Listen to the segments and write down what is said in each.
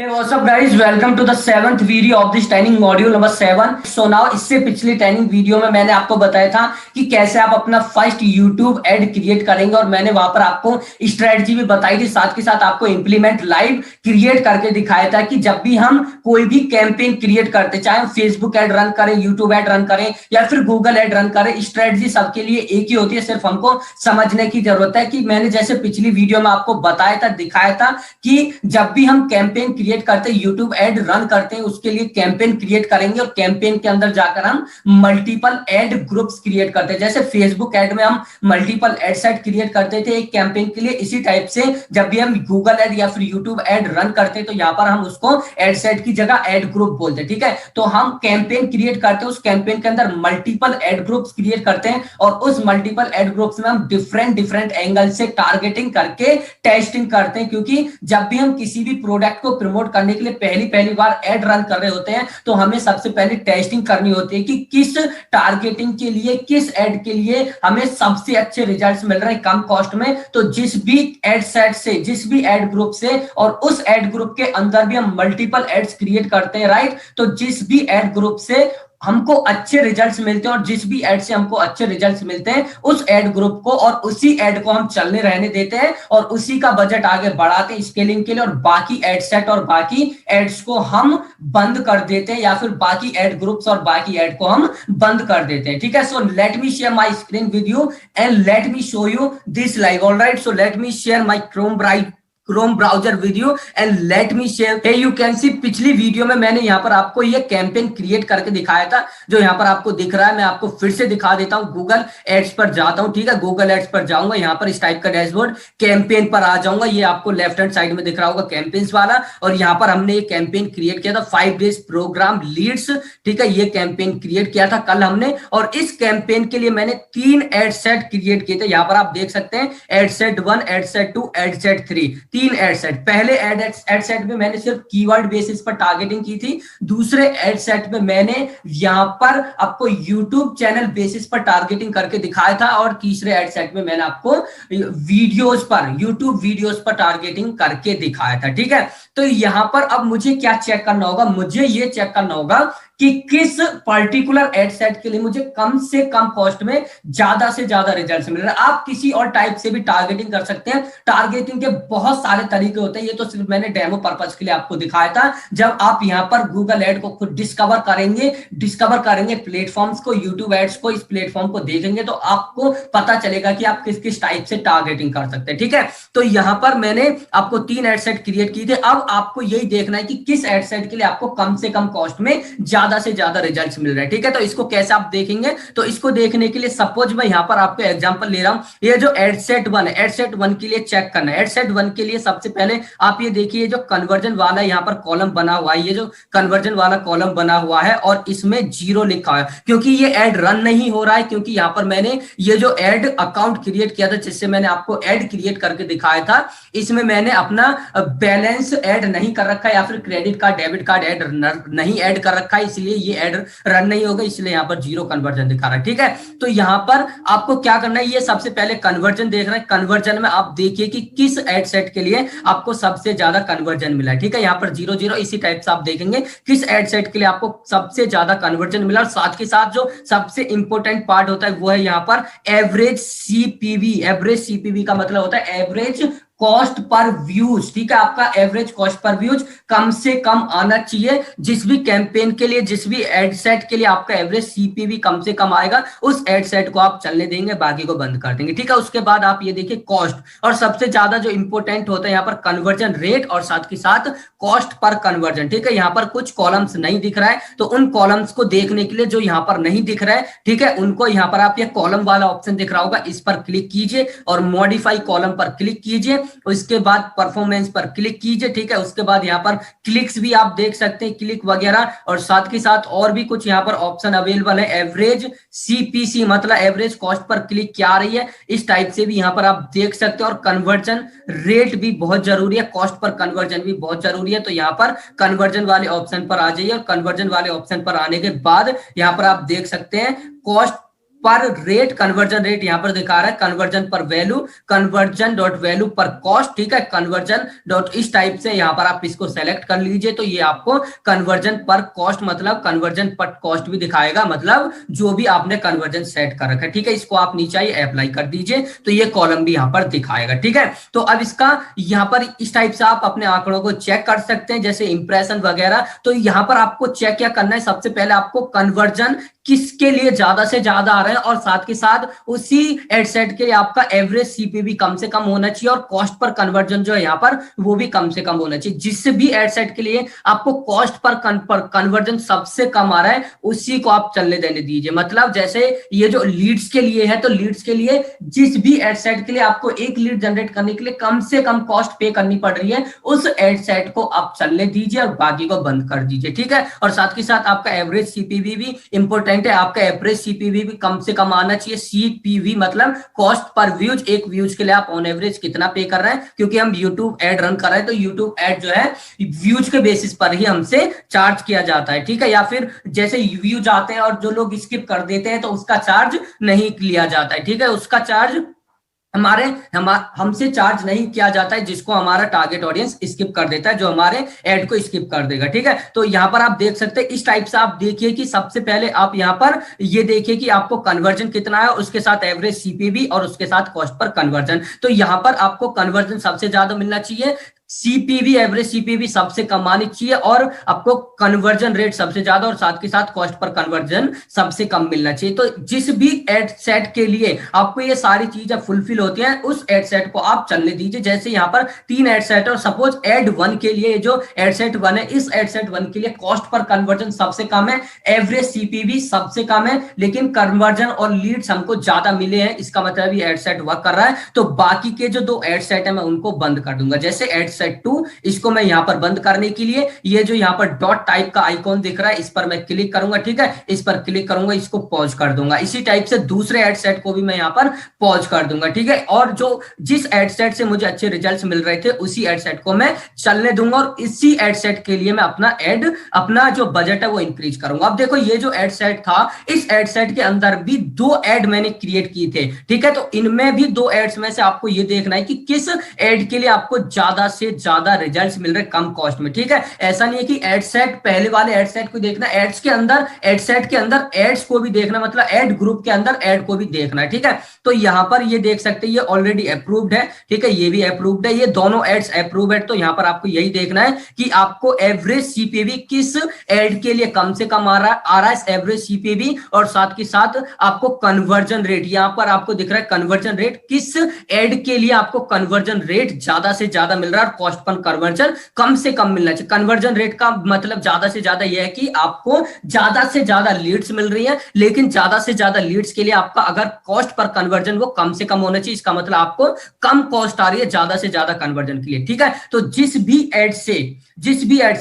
Hey, what's up guys? Welcome to the seventh video of this training module number 7. So now इससे पिछली training video में मैंने आपको बताया था कि कैसे आप अपना फर्स्ट YouTube एड क्रिएट करेंगे और मैंने वहां पर आपको स्ट्रेटजी भी बताई थी, साथ के साथ आपको इंप्लीमेंट लाइव क्रिएट करके दिखाया था कि जब भी हम कोई भी कैंपेन क्रिएट करते, चाहे हम फेसबुक एड रन करें, यूट्यूब एड रन करें या फिर गूगल एड रन करें, स्ट्रेटजी सबके लिए एक ही होती है, सिर्फ हमको समझने की जरूरत है। कि मैंने जैसे पिछली वीडियो में आपको बताया था, दिखाया था कि जब भी हम कैंपेन क्रिएट करते हैं, यूट्यूब एड रन करते हैं, उसके लिए कैंपेन क्रिएट करेंगे और कैंपेन के अंदर जाकर हम मल्टीपल एड ग्रुप्स क्रिएट करते हैं। जैसे फेसबुक एड में हम मल्टीपल एड सेट क्रिएट करते थे एक कैंपेन के लिए, इसी टाइप से जब भी हम गूगल एड या फिर यूट्यूब एड रन करते हैं तो यहां पर हम उसको एड सेट की जगह एड ग्रुप बोलते हैं। ठीक है, तो हम कैंपेन क्रिएट करते हैं, उस कैंपेन के अंदर मल्टीपल एड ग्रुप्स क्रिएट करते हैं और उस मल्टीपल एड ग्रुप्स में हम डिफरेंट एंगल से टारगेटिंग करके टेस्टिंग करते हैं। क्योंकि जब भी हम किसी भी प्रोडक्ट को प्रमोट करने के लिए पहली बार एड रन कर रहे होते हैं तो हमें सबसे पहले टेस्टिंग करनी होती है कि किस टारगेटिंग के लिए, किस एड के लिए हमें सबसे अच्छे रिजल्ट्स मिल रहे हैं कम कॉस्ट में। तो जिस भी एड सेट से, जिस भी एड ग्रुप से, और उस एड ग्रुप के अंदर भी हम मल्टीपल एड्स क्रिएट करते हैं, राइट। तो जिस भी एड ग्रुप से हमको अच्छे रिजल्ट्स मिलते हैं और जिस भी एड से हमको अच्छे रिजल्ट्स मिलते हैं उस एड ग्रुप को और उसी एड को हम चलने रहने देते हैं और उसी का बजट आगे बढ़ाते हैं स्केलिंग के लिए, और बाकी एड सेट और बाकी एड्स को हम बंद कर देते हैं या फिर बाकी एड ग्रुप्स और बाकी एड को हम बंद कर देते हैं। ठीक है, so let me share my screen with you and let me show you this live. Alright, so let me share my Chrome browser video and let me share. Hey you can see, पिछली video में मैंने यहाँ पर आपको ये campaign create करके दिखाया था जो यहाँ पर आपको दिख रहा है। मैं आपको फिर से दिखा देता हूँ। गूगल एड्स पर जाता हूँ, ठीक है, गूगल एड्स पर जाऊंगा, यहाँ पर इस टाइप का डैशबोर्ड, कैंपेन पर आ जाऊंगा। ये आपको लेफ्ट हैंड साइड में दिख रहा होगा कैंपेन्स वाला, और यहाँ पर हमने ये कैंपेन क्रिएट किया था 5 डेज प्रोग्राम लीड्स। ठीक है, ये कैंपेन क्रिएट किया था कल हमने, और इस कैंपेन के लिए मैंने 3 एड सेट क्रिएट किए थे। यहाँ पर आप देख सकते हैं ad set 1, ad set 2, ad set 3, 3 ad set. पहले एड सेट में मैंने सिर्फ कीवर्ड बेसिस पर टारगेटिंग की थी, दूसरे एड सेट में मैंने यहां पर आपको यूट्यूब चैनल बेसिस पर टारगेटिंग करके दिखाया था, और तीसरे एड सेट में मैंने आपको वीडियोस पर, यूट्यूब वीडियोस पर टारगेटिंग करके दिखाया था। ठीक है, तो यहां पर अब मुझे क्या चेक करना होगा, मुझे ये चेक करना होगा कि किस पर्टिकुलर एड सेट के लिए मुझे कम से कम कॉस्ट में ज्यादा से ज्यादा रिजल्ट्स मिल रहे हैं। आप किसी और टाइप से भी टारगेटिंग कर सकते हैं, टारगेटिंग के बहुत सारे तरीके होते हैं, ये तो सिर्फ मैंने डेमो पर्पस के लिए आपको दिखाया था। जब आप यहां पर गूगल एड को खुद डिस्कवर करेंगे प्लेटफॉर्म्स को, यूट्यूब एड्स को, इस प्लेटफॉर्म को देखेंगे तो आपको पता चलेगा कि आप किस किस टाइप से टारगेटिंग कर सकते हैं। ठीक है, तो यहां पर मैंने आपको 3 एड सेट क्रिएट किए थे। अब आपको यही देखना है कि किस एड सेट के लिए आपको कम से कम कॉस्ट में ज्यादा से ज्यादा रिजल्ट्स मिल रहे हैं। ठीक है, तो इसको कैसे आप देखेंगे, तो इसको देखने के लिए सपोज मैं यहां पर आपको एग्जांपल ले रहा हूं। ये जो एड सेट 1 है, एड सेट 1 के लिए चेक करना है। एड सेट 1 के लिए सबसे पहले आप ये देखिए जो कन्वर्जन वाला यहां पर कॉलम बना हुआ है, ये जो कन्वर्जन वाला कॉलम बना हुआ है और इसमें 0 लिखा है, क्योंकि ये एड रन नहीं हो रहा है। क्योंकि यहां पर मैंने ये जो एड अकाउंट क्रिएट किया था, जिससे मैंने आपको एड क्रिएट करके दिखाया था, इसमें मैंने अपना बैलेंस ऐड नहीं कर रखा है या फिर credit card, debit card add नहीं ऐड कर रखा है, इसलिए ये ऐड रन नहीं होगा, इसलिए यहां पर 0 कन्वर्जन दिखा रहा है। ठीक है, तो यहां पर आपको क्या करना है, ये सबसे पहले कन्वर्जन देखना है। कन्वर्जन में आप देखिए कि किस एड सेट के लिए आपको सबसे ज्यादा कन्वर्जन मिला है। ठीक है, यहां पर 0 इसी टाइप से आप देखेंगे किस एड सेट के लिए आपको सबसे ज्यादा कन्वर्जन मिला। और साथ के साथ जो सबसे इंपॉर्टेंट पार्ट होता है वो है यहां पर एवरेज सीपीवी। एवरेज सीपीवी का मतलब होता है एवरेज कॉस्ट पर व्यूज। ठीक है, आपका एवरेज कॉस्ट पर व्यूज कम से कम आना चाहिए। जिस भी कैंपेन के लिए, जिस भी एड सेट के लिए आपका एवरेज सीपीवी कम से कम आएगा, उस एड सेट को आप चलने देंगे, बाकी को बंद कर देंगे। ठीक है, उसके बाद आप ये देखिए कॉस्ट, और सबसे ज्यादा जो इंपॉर्टेंट होता है यहाँ पर कन्वर्जन रेट और साथ के साथ कॉस्ट पर कन्वर्जन। ठीक है, यहाँ पर कुछ कॉलम्स नहीं दिख रहा है, तो उन कॉलम्स को देखने के लिए जो यहाँ पर नहीं दिख रहा है, ठीक है, उनको यहाँ पर आप ये कॉलम वाला ऑप्शन दिख रहा होगा, इस पर क्लिक कीजिए और मॉडिफाई कॉलम पर क्लिक कीजिए। उसके बाद परफॉर्मेंस पर क्लिक कीजिए। ठीक है, उसके बाद यहाँ पर क्लिक्स भी आप देख सकते हैं, क्लिक वगैरह, और साथ के साथ और भी कुछ यहाँ पर ऑप्शन अवेलेबल है। एवरेज सीपीसी मतलब एवरेज कॉस्ट पर क्लिक क्या आ रही है, इस टाइप से भी यहाँ पर आप देख सकते हैं। और कन्वर्जन रेट भी बहुत जरूरी है, कॉस्ट पर कन्वर्जन भी बहुत जरूरी है। तो यहाँ पर कन्वर्जन वाले ऑप्शन पर आ जाइए, और कन्वर्जन वाले ऑप्शन पर आने के बाद यहाँ पर आप देख सकते हैं cost per rate, conversion rate यहां पर दिखा रहा है, कन्वर्जन पर वैल्यू, कन्वर्जन डॉट वैल्यू पर कॉस्ट, ठीक है, कन्वर्जन डॉट इस टाइप से यहां पर आप इसको सेलेक्ट कर लीजिए। तो ये आपको कन्वर्जन पर कॉस्ट मतलब कन्वर्जन पर कॉस्ट भी दिखाएगा, मतलब जो भी आपने कन्वर्जन सेट कर रखा है, ठीक है। इसको आप नीचे अप्लाई कर दीजिए तो ये कॉलम भी यहां पर दिखाएगा, ठीक है। तो अब इसका यहां पर इस टाइप से आप अपने आंकड़ों को चेक कर सकते हैं, जैसे इंप्रेशन वगैरह। तो यहां पर आपको चेक क्या करना है, सबसे पहले आपको कन्वर्जन किसके लिए ज्यादा से ज्यादा आ रहे हैं और साथ के साथ उसी एड सेट के लिए आपका एवरेज सीपीवी कम से कम होना चाहिए और कॉस्ट पर कन्वर्जन जो है यहाँ पर वो भी कम से कम होना चाहिए। जिस भी एड सेट के लिए आपको कॉस्ट पर कन्वर्जन सबसे कम आ रहा है उसी को आप चलने देने दीजिए। मतलब जैसे ये जो लीड्स के लिए है, तो लीड्स के लिए जिस भी एड सेट के लिए आपको एक लीड जनरेट करने के लिए कम से कम कॉस्ट पे करनी पड़ रही है, उस एड सेट को आप चलने दीजिए और बाकी को बंद कर दीजिए, ठीक है। और साथ के साथ आपका एवरेज सीपीवी भी इंपॉर्टेंट है, आपका एवरेज सीपीवी भी कम से कम आना चाहिए। सीपीवी मतलब कॉस्ट पर व्यूज, एक व्यूज के लिए आप ऑन एवरेज कितना पे कर रहे हैं, क्योंकि हम यूट्यूब एड रन कर रहे हैं तो यूट्यूब एड जो है व्यूज के बेसिस पर ही हमसे चार्ज किया जाता है, ठीक है। या फिर जैसे व्यूज आते हैं और जो लोग स्किप कर देते हैं तो उसका चार्ज नहीं लिया जाता है, ठीक है। उसका चार्ज हमसे चार्ज नहीं किया जाता है, जिसको हमारा टारगेट ऑडियंस स्किप कर देता है, जो हमारे एड को स्किप कर देगा, ठीक है। तो यहां पर आप देख सकते हैं इस टाइप से आप देखिए कि सबसे पहले आप यहां पर ये देखिए कि आपको कन्वर्जन कितना है, उसके साथ एवरेज सीपीवी और उसके साथ कॉस्ट पर कन्वर्जन। तो यहां पर आपको कन्वर्जन सबसे ज्यादा मिलना चाहिए, सीपीवी एवरेज सीपीवी सबसे कम आनी चाहिए और आपको कन्वर्जन रेट सबसे ज्यादा और साथ के साथ कॉस्ट पर कन्वर्जन सबसे कम मिलना चाहिए। तो जिस भी एड सेट के लिए आपको ये सारी चीजें फुलफिल होती हैं उस एड सेट को आप चलने दीजिए। जैसे यहाँ पर 3 एड सेट और सपोज एड 1 के लिए जो एड सेट 1 है, इस एड सेट 1 के लिए कॉस्ट पर कन्वर्जन सबसे कम है, एवरेज सीपीवी सबसे कम है, लेकिन कन्वर्जन और लीड्स हमको ज्यादा मिले हैं, इसका मतलब ये एड सेट वर्क कर रहा है। तो बाकी के जो 2 एड सेट है मैं उनको बंद कर दूंगा। जैसे एड सेट 2, इसको मैं यहां पर बंद करने के लिए ये जो यहां पर डॉट टाइप का आइकॉन दिख रहा है इस पर मैं क्लिक करूंगा, ठीक है। इस पर क्लिक करूंगा, इसको पॉज कर दूंगा। इसी टाइप से दूसरे एड सेट को भी मैं यहां पर पॉज कर दूंगा, ठीक है। और जो जिस एड सेट से मुझे अच्छे रिजल्ट्स मिल रहे थे उसी एड सेट को मैं चलने दूंगा और इसी एड सेट के लिए मैं अपना जो बजट है वो इंक्रीज करूंगा। अब देखो ये जो एड सेट था, इस एड सेट के अंदर भी 2 एड मैंने क्रिएट किए थे, ठीक है। तो इनमें भी 2 एड्स में से आपको ये देखना है कि किस एड के लिए आपको ज्यादा से ज्यादा रिजल्ट्स मिल रहे कम कॉस्ट में, ठीक है। ऐसा नहीं है कि एड सेट पहले वाले एड सेट को देखना, एड्स के अंदर एड सेट के अंदर एड्स को भी देखना, मतलब एड ग्रुप के अंदर एड को भी देखना है, ठीक है। तो यहां पर ये देख सकते हैं ये ऑलरेडी अप्रूव्ड है, ठीक है, ये भी अप्रूव्ड है, ये दोनों एड्स अप्रूव्ड है। तो यहां पर आपको यही देखना है कि आपको एवरेज सीपीवी किस एड के लिए कम से कम आ रहा है एवरेज सीपीवी और साथ के साथ आपको कन्वर्जन रेट, यहां पर आपको दिख रहा है कन्वर्जन रेट, किस एड के लिए आपको कन्वर्जन रेट ज्यादा से ज्यादा मिल रहा है और कॉस्ट पर कन्वर्जन कम से कम मिलना चाहिए। कन्वर्जन रेट का मतलब ज्यादा से ज्यादा यह है कि आपको ज्यादा से ज्यादा लीड्स मिल रही है, लेकिन ज्यादा से ज्यादा लीड्स के लिए आपका अगर कॉस्ट पर कन्वर्जन वो कम से कम होना चाहिए। इसका मतलब आपको कम कॉस्ट आ रही है ज्यादा से ज्यादा कन्वर्जन के लिए, ठीक है। तो जिस भी एड से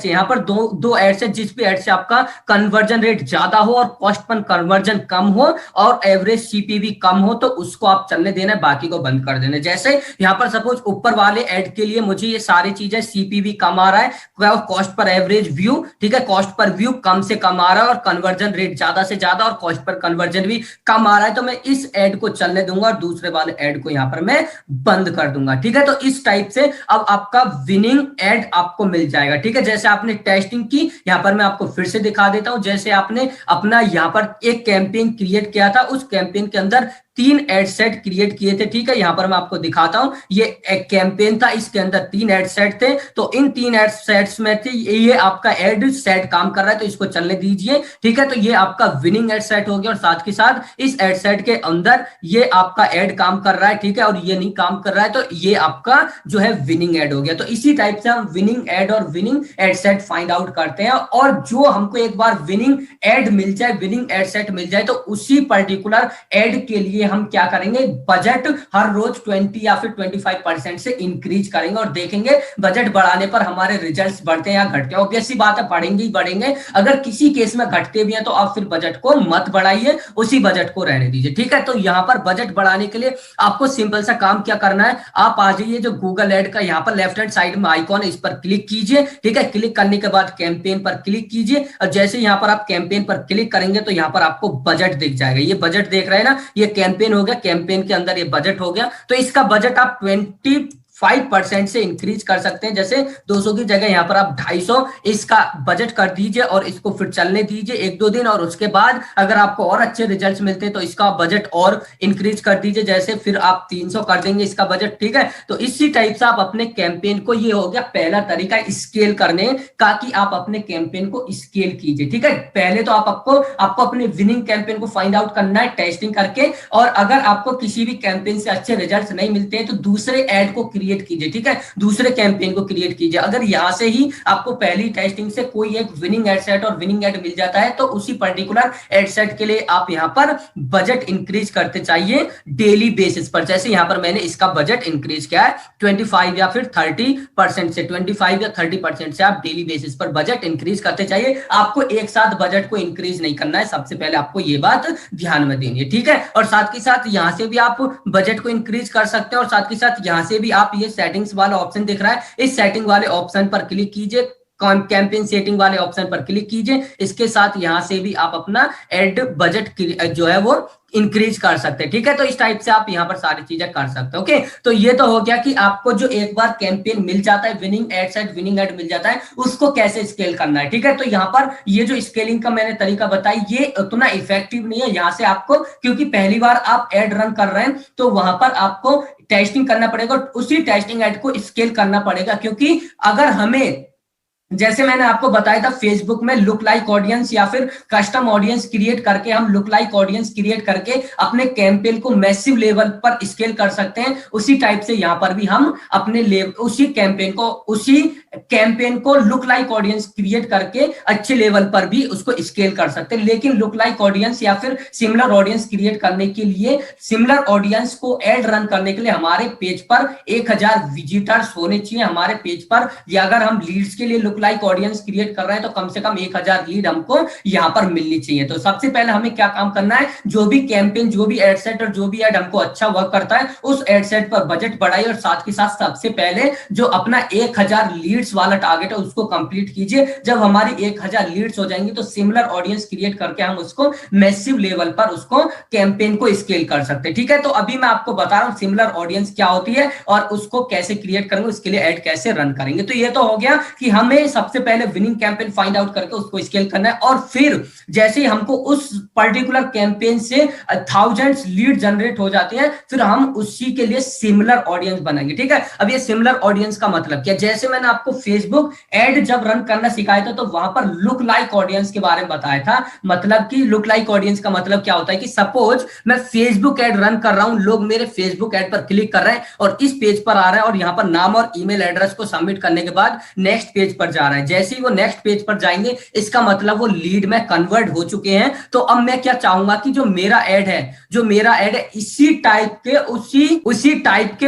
यहां पर दो एड से, जिस भी एड से आपका कन्वर्जन रेट ज्यादा हो और कॉस्ट पर कन्वर्जन कम हो और एवरेज सीपीवी कम हो, तो उसको आप चलने देना, बाकी को बंद कर देना। जैसे यहां पर सपोज ऊपर वाले एड के लिए मुझे ये सारी चीजें सीपीवी कम आ रहा है, कॉस्ट पर एवरेज व्यू, ठीक है, कॉस्ट पर व्यू कम से कम आ रहा है और कन्वर्जन रेट ज्यादा से ज्यादा और कॉस्ट पर कन्वर्जन भी कम आ रहा है, तो मैं इस एड को चलने दूंगा और दूसरे वाले एड को यहां पर मैं बंद कर दूंगा, ठीक है। तो इस टाइप से अब आपका विनिंग एड आपको मिल जाएगा, ठीक है। जैसे आपने टेस्टिंग की, यहां पर मैं आपको फिर से दिखा देता हूं। जैसे आपने अपना यहां पर एक कैंपेन क्रिएट किया था, उस कैंपेन के अंदर 3 एड सेट क्रिएट किए थे, ठीक है। यहां पर मैं आपको दिखाता हूं, ये एक कैंपेन था, इसके अंदर 3 एड सेट थे, तो इन 3 एड सेट्स में थे ये आपका एड सेट काम कर रहा है, तो इसको चलने दीजिए, ठीक है। तो ये आपका विनिंग एड सेट हो गया और साथ के साथ इस एड सेट के अंदर ये आपका एड काम कर रहा है, ठीक है, और ये नहीं काम कर रहा है, तो ये आपका जो है विनिंग एड हो गया। तो इसी टाइप से हम विनिंग एड और winning ad set find out करते हैं, और जो हमको एक बार विनिंग एड मिल जाए, विनिंग एड सेट मिल जाए, तो उसी पर्टिकुलर एड के लिए हम क्या करेंगे, बजट हर रोज 20 या फिर 25% से इंक्रीज करेंगे और देखेंगे बजट बढ़ाने पर हमारे रिजल्ट्स बढ़ते हैं या घटते हैं। ऑब्वियस सी बात है, बढ़ेंगे ही बढ़ेंगे। अगर किसी केस में घटते भी हैं तो आप फिर बजट को मत बढ़ाइए, उसी बजट को रहने दीजिए, ठीक है। तो यहां पर बजट बढ़ाने के लिए आपको सिंपल सा काम क्या करना है, आप आ जाइए जो गूगल एड का यहाँ पर लेफ्ट हैंड साइड में आइकॉन है, इस पर क्लिक कीजिए, ठीक है। क्लिक करने के बाद कैंपेन पर क्लिक कीजिए और जैसे यहाँ पर आप कैंपेन पर क्लिक करेंगे तो यहाँ पर आपको बजट दिख जाएगा। ये बजट देख रहे हैं ना, ये कैंपेन हो गया, कैंपेन के अंदर ये बजट हो गया। तो इसका बजट आप 25% से इंक्रीज कर सकते हैं। जैसे 200 की जगह यहाँ पर आप 250 इसका बजट कर दीजिए और इसको फिर चलने दीजिए 1-2 दिन, और उसके बाद अगर आपको और अच्छे रिजल्ट्स मिलते हैं तो इसका बजट और इंक्रीज कर दीजिए, जैसे फिर आप 300 कर देंगे इसका बजट, ठीक है। तो इसी टाइप से आप अपने कैंपेन को, ये हो गया पहला तरीका स्केल करने का, कि आप अपने कैंपेन को स्केल कीजिए, ठीक है। पहले तो आपको अपने विनिंग कैंपेन को फाइंड आउट करना है टेस्टिंग करके, और अगर आपको किसी भी कैंपेन से अच्छे रिजल्ट नहीं मिलते हैं तो दूसरे एड को क्रिएट कीजिए, ठीक है। दूसरे कैंपेन को क्रिएट कीजिए। अगर यहां से ही आपको पहली टेस्टिंग से कोई एक विनिंग एड सेट और विनिंग एड मिल जाता है तो उसी पर्टिकुलर एड सेट के लिए आप यहां पर बजट इंक्रीज करते चाहिए डेली बेसिस पर। जैसे यहां पर मैंने इसका बजट इंक्रीज किया है 25 या फिर 30% से, 25 या 30% से आप डेली बेसिस पर बजट इंक्रीज करते चाहिए। आपको एक साथ बजट को इंक्रीज नहीं करना है, सबसे पहले आपको ये बात ध्यान में देनी है, ठीक है। और साथ के साथ यहां से भी आप बजट को इंक्रीज कर सकते हैं और साथ के साथ यहां से भी आप ये सेटिंग्स वाला ऑप्शन दिख रहा है, इस सेटिंग वाले ऑप्शन पर क्लिक कीजिए, कैंपेन सेटिंग वाले ऑप्शन पर क्लिक कीजिए। इसके साथ यहां से भी आप अपना एड बजट जो है वो इंक्रीज कर सकते हैं, ठीक है। तो इस टाइप से आप यहां पर सारी चीजें कर सकते हैं, ओके। तो ये तो हो गया कि आपको जो एक बार कैंपेन मिल जाता है, winning ad set, winning ad मिल जाता है, उसको कैसे स्केल करना है, ठीक है। तो यहां पर ये जो स्केलिंग का मैंने तरीका बताया ये उतना इफेक्टिव नहीं है। यहां से आपको, क्योंकि पहली बार आप एड रन कर रहे हैं तो वहां पर आपको टेस्टिंग करना पड़ेगा, उसी टेस्टिंग एड को स्केल करना पड़ेगा। क्योंकि अगर हमें, जैसे मैंने आपको बताया था, फेसबुक में लुक लाइक ऑडियंस या फिर कस्टम ऑडियंस क्रिएट करके, हम लुक लाइक ऑडियंस क्रिएट करके अपने कैंपेन को मैसिव लेवल पर स्केल कर सकते हैं। उसी टाइप से यहां पर भी हम अपने उसी कैंपेन को लुक लाइक ऑडियंस क्रिएट करके अच्छे लेवल पर भी उसको स्केल कर सकते हैं। लेकिन लुक लाइक ऑडियंस या फिर सिमिलर ऑडियंस क्रिएट करने के लिए, सिमिलर ऑडियंस को एड रन करने के लिए हमारे पेज पर 1000 विजिटर्स होने चाहिए हमारे पेज पर। या अगर हम लीड्स के लिए लाइक ऑडियंस क्रिएट कर रहे हैं तो कम से कम 1000 लीड हमको यहां पर मिलनी चाहिए। तो सबसे पहले हमें क्या काम करना है, जो भी कैंपेन, जो भी एड सेट और जो भी एड हमको अच्छा वर्क करता है उस एड सेट पर बजट बढ़ाइए, और साथ के साथ सबसे पहले जो अपना 1000 लीड्स वाला टारगेट है उसको कंप्लीट कीजिए। जब हमारी 1000 लीड्स हो जाएंगी तो सिमिलर ऑडियंस क्रिएट करके हम उसको मैसिव लेवल पर उसको कैंपेन को स्केल कर सकते हैं, ठीक है। तो अभी मैं आपको बता रहा हूं सिमिलर ऑडियंस क्या होती है और उसको कैसे क्रिएट करेंगे, उसके लिए एड कैसे रन करेंगे। तो ये तो हो गया कि हमें सबसे पहले विनिंग कैंपेन फाइंड आउट करके उसको स्केल करना है, और फिर जैसे ही हमको उस पर्टिकुलर कैंपेन से थाउजेंड्स लीड जनरेट हो जाते हैं फिर हम उसी के लिए सिमिलर ऑडियंस बनाएंगे, ठीक है। अब ये सिमिलर ऑडियंस का मतलब क्या, जैसे मैंने आपको फेसबुक एड जब रन करना सिखाया था तो वहां पर लुक लाइक ऑडियंस के बारे में बताया था। मतलब कि लुक लाइक ऑडियंस का मतलब क्या होता है कि सपोज मैं फेसबुक एड रन कर रहा हूं, लोग मेरे फेसबुक एड पर क्लिक कर रहे हैं और इस पेज पर आ रहा है और यहां पर नाम और ईमेल एड्रेस को सबमिट करने के बाद नेक्स्ट पेज पर जा रहा है। जैसे ही वो नेक्स्ट पेज पर जाएंगे इसका मतलब वो लीड में कन्वर्ट हो चुके हैं। तो अब मैं क्या चाहूंगा कि जो मेरा ऐड है इसी टाइप के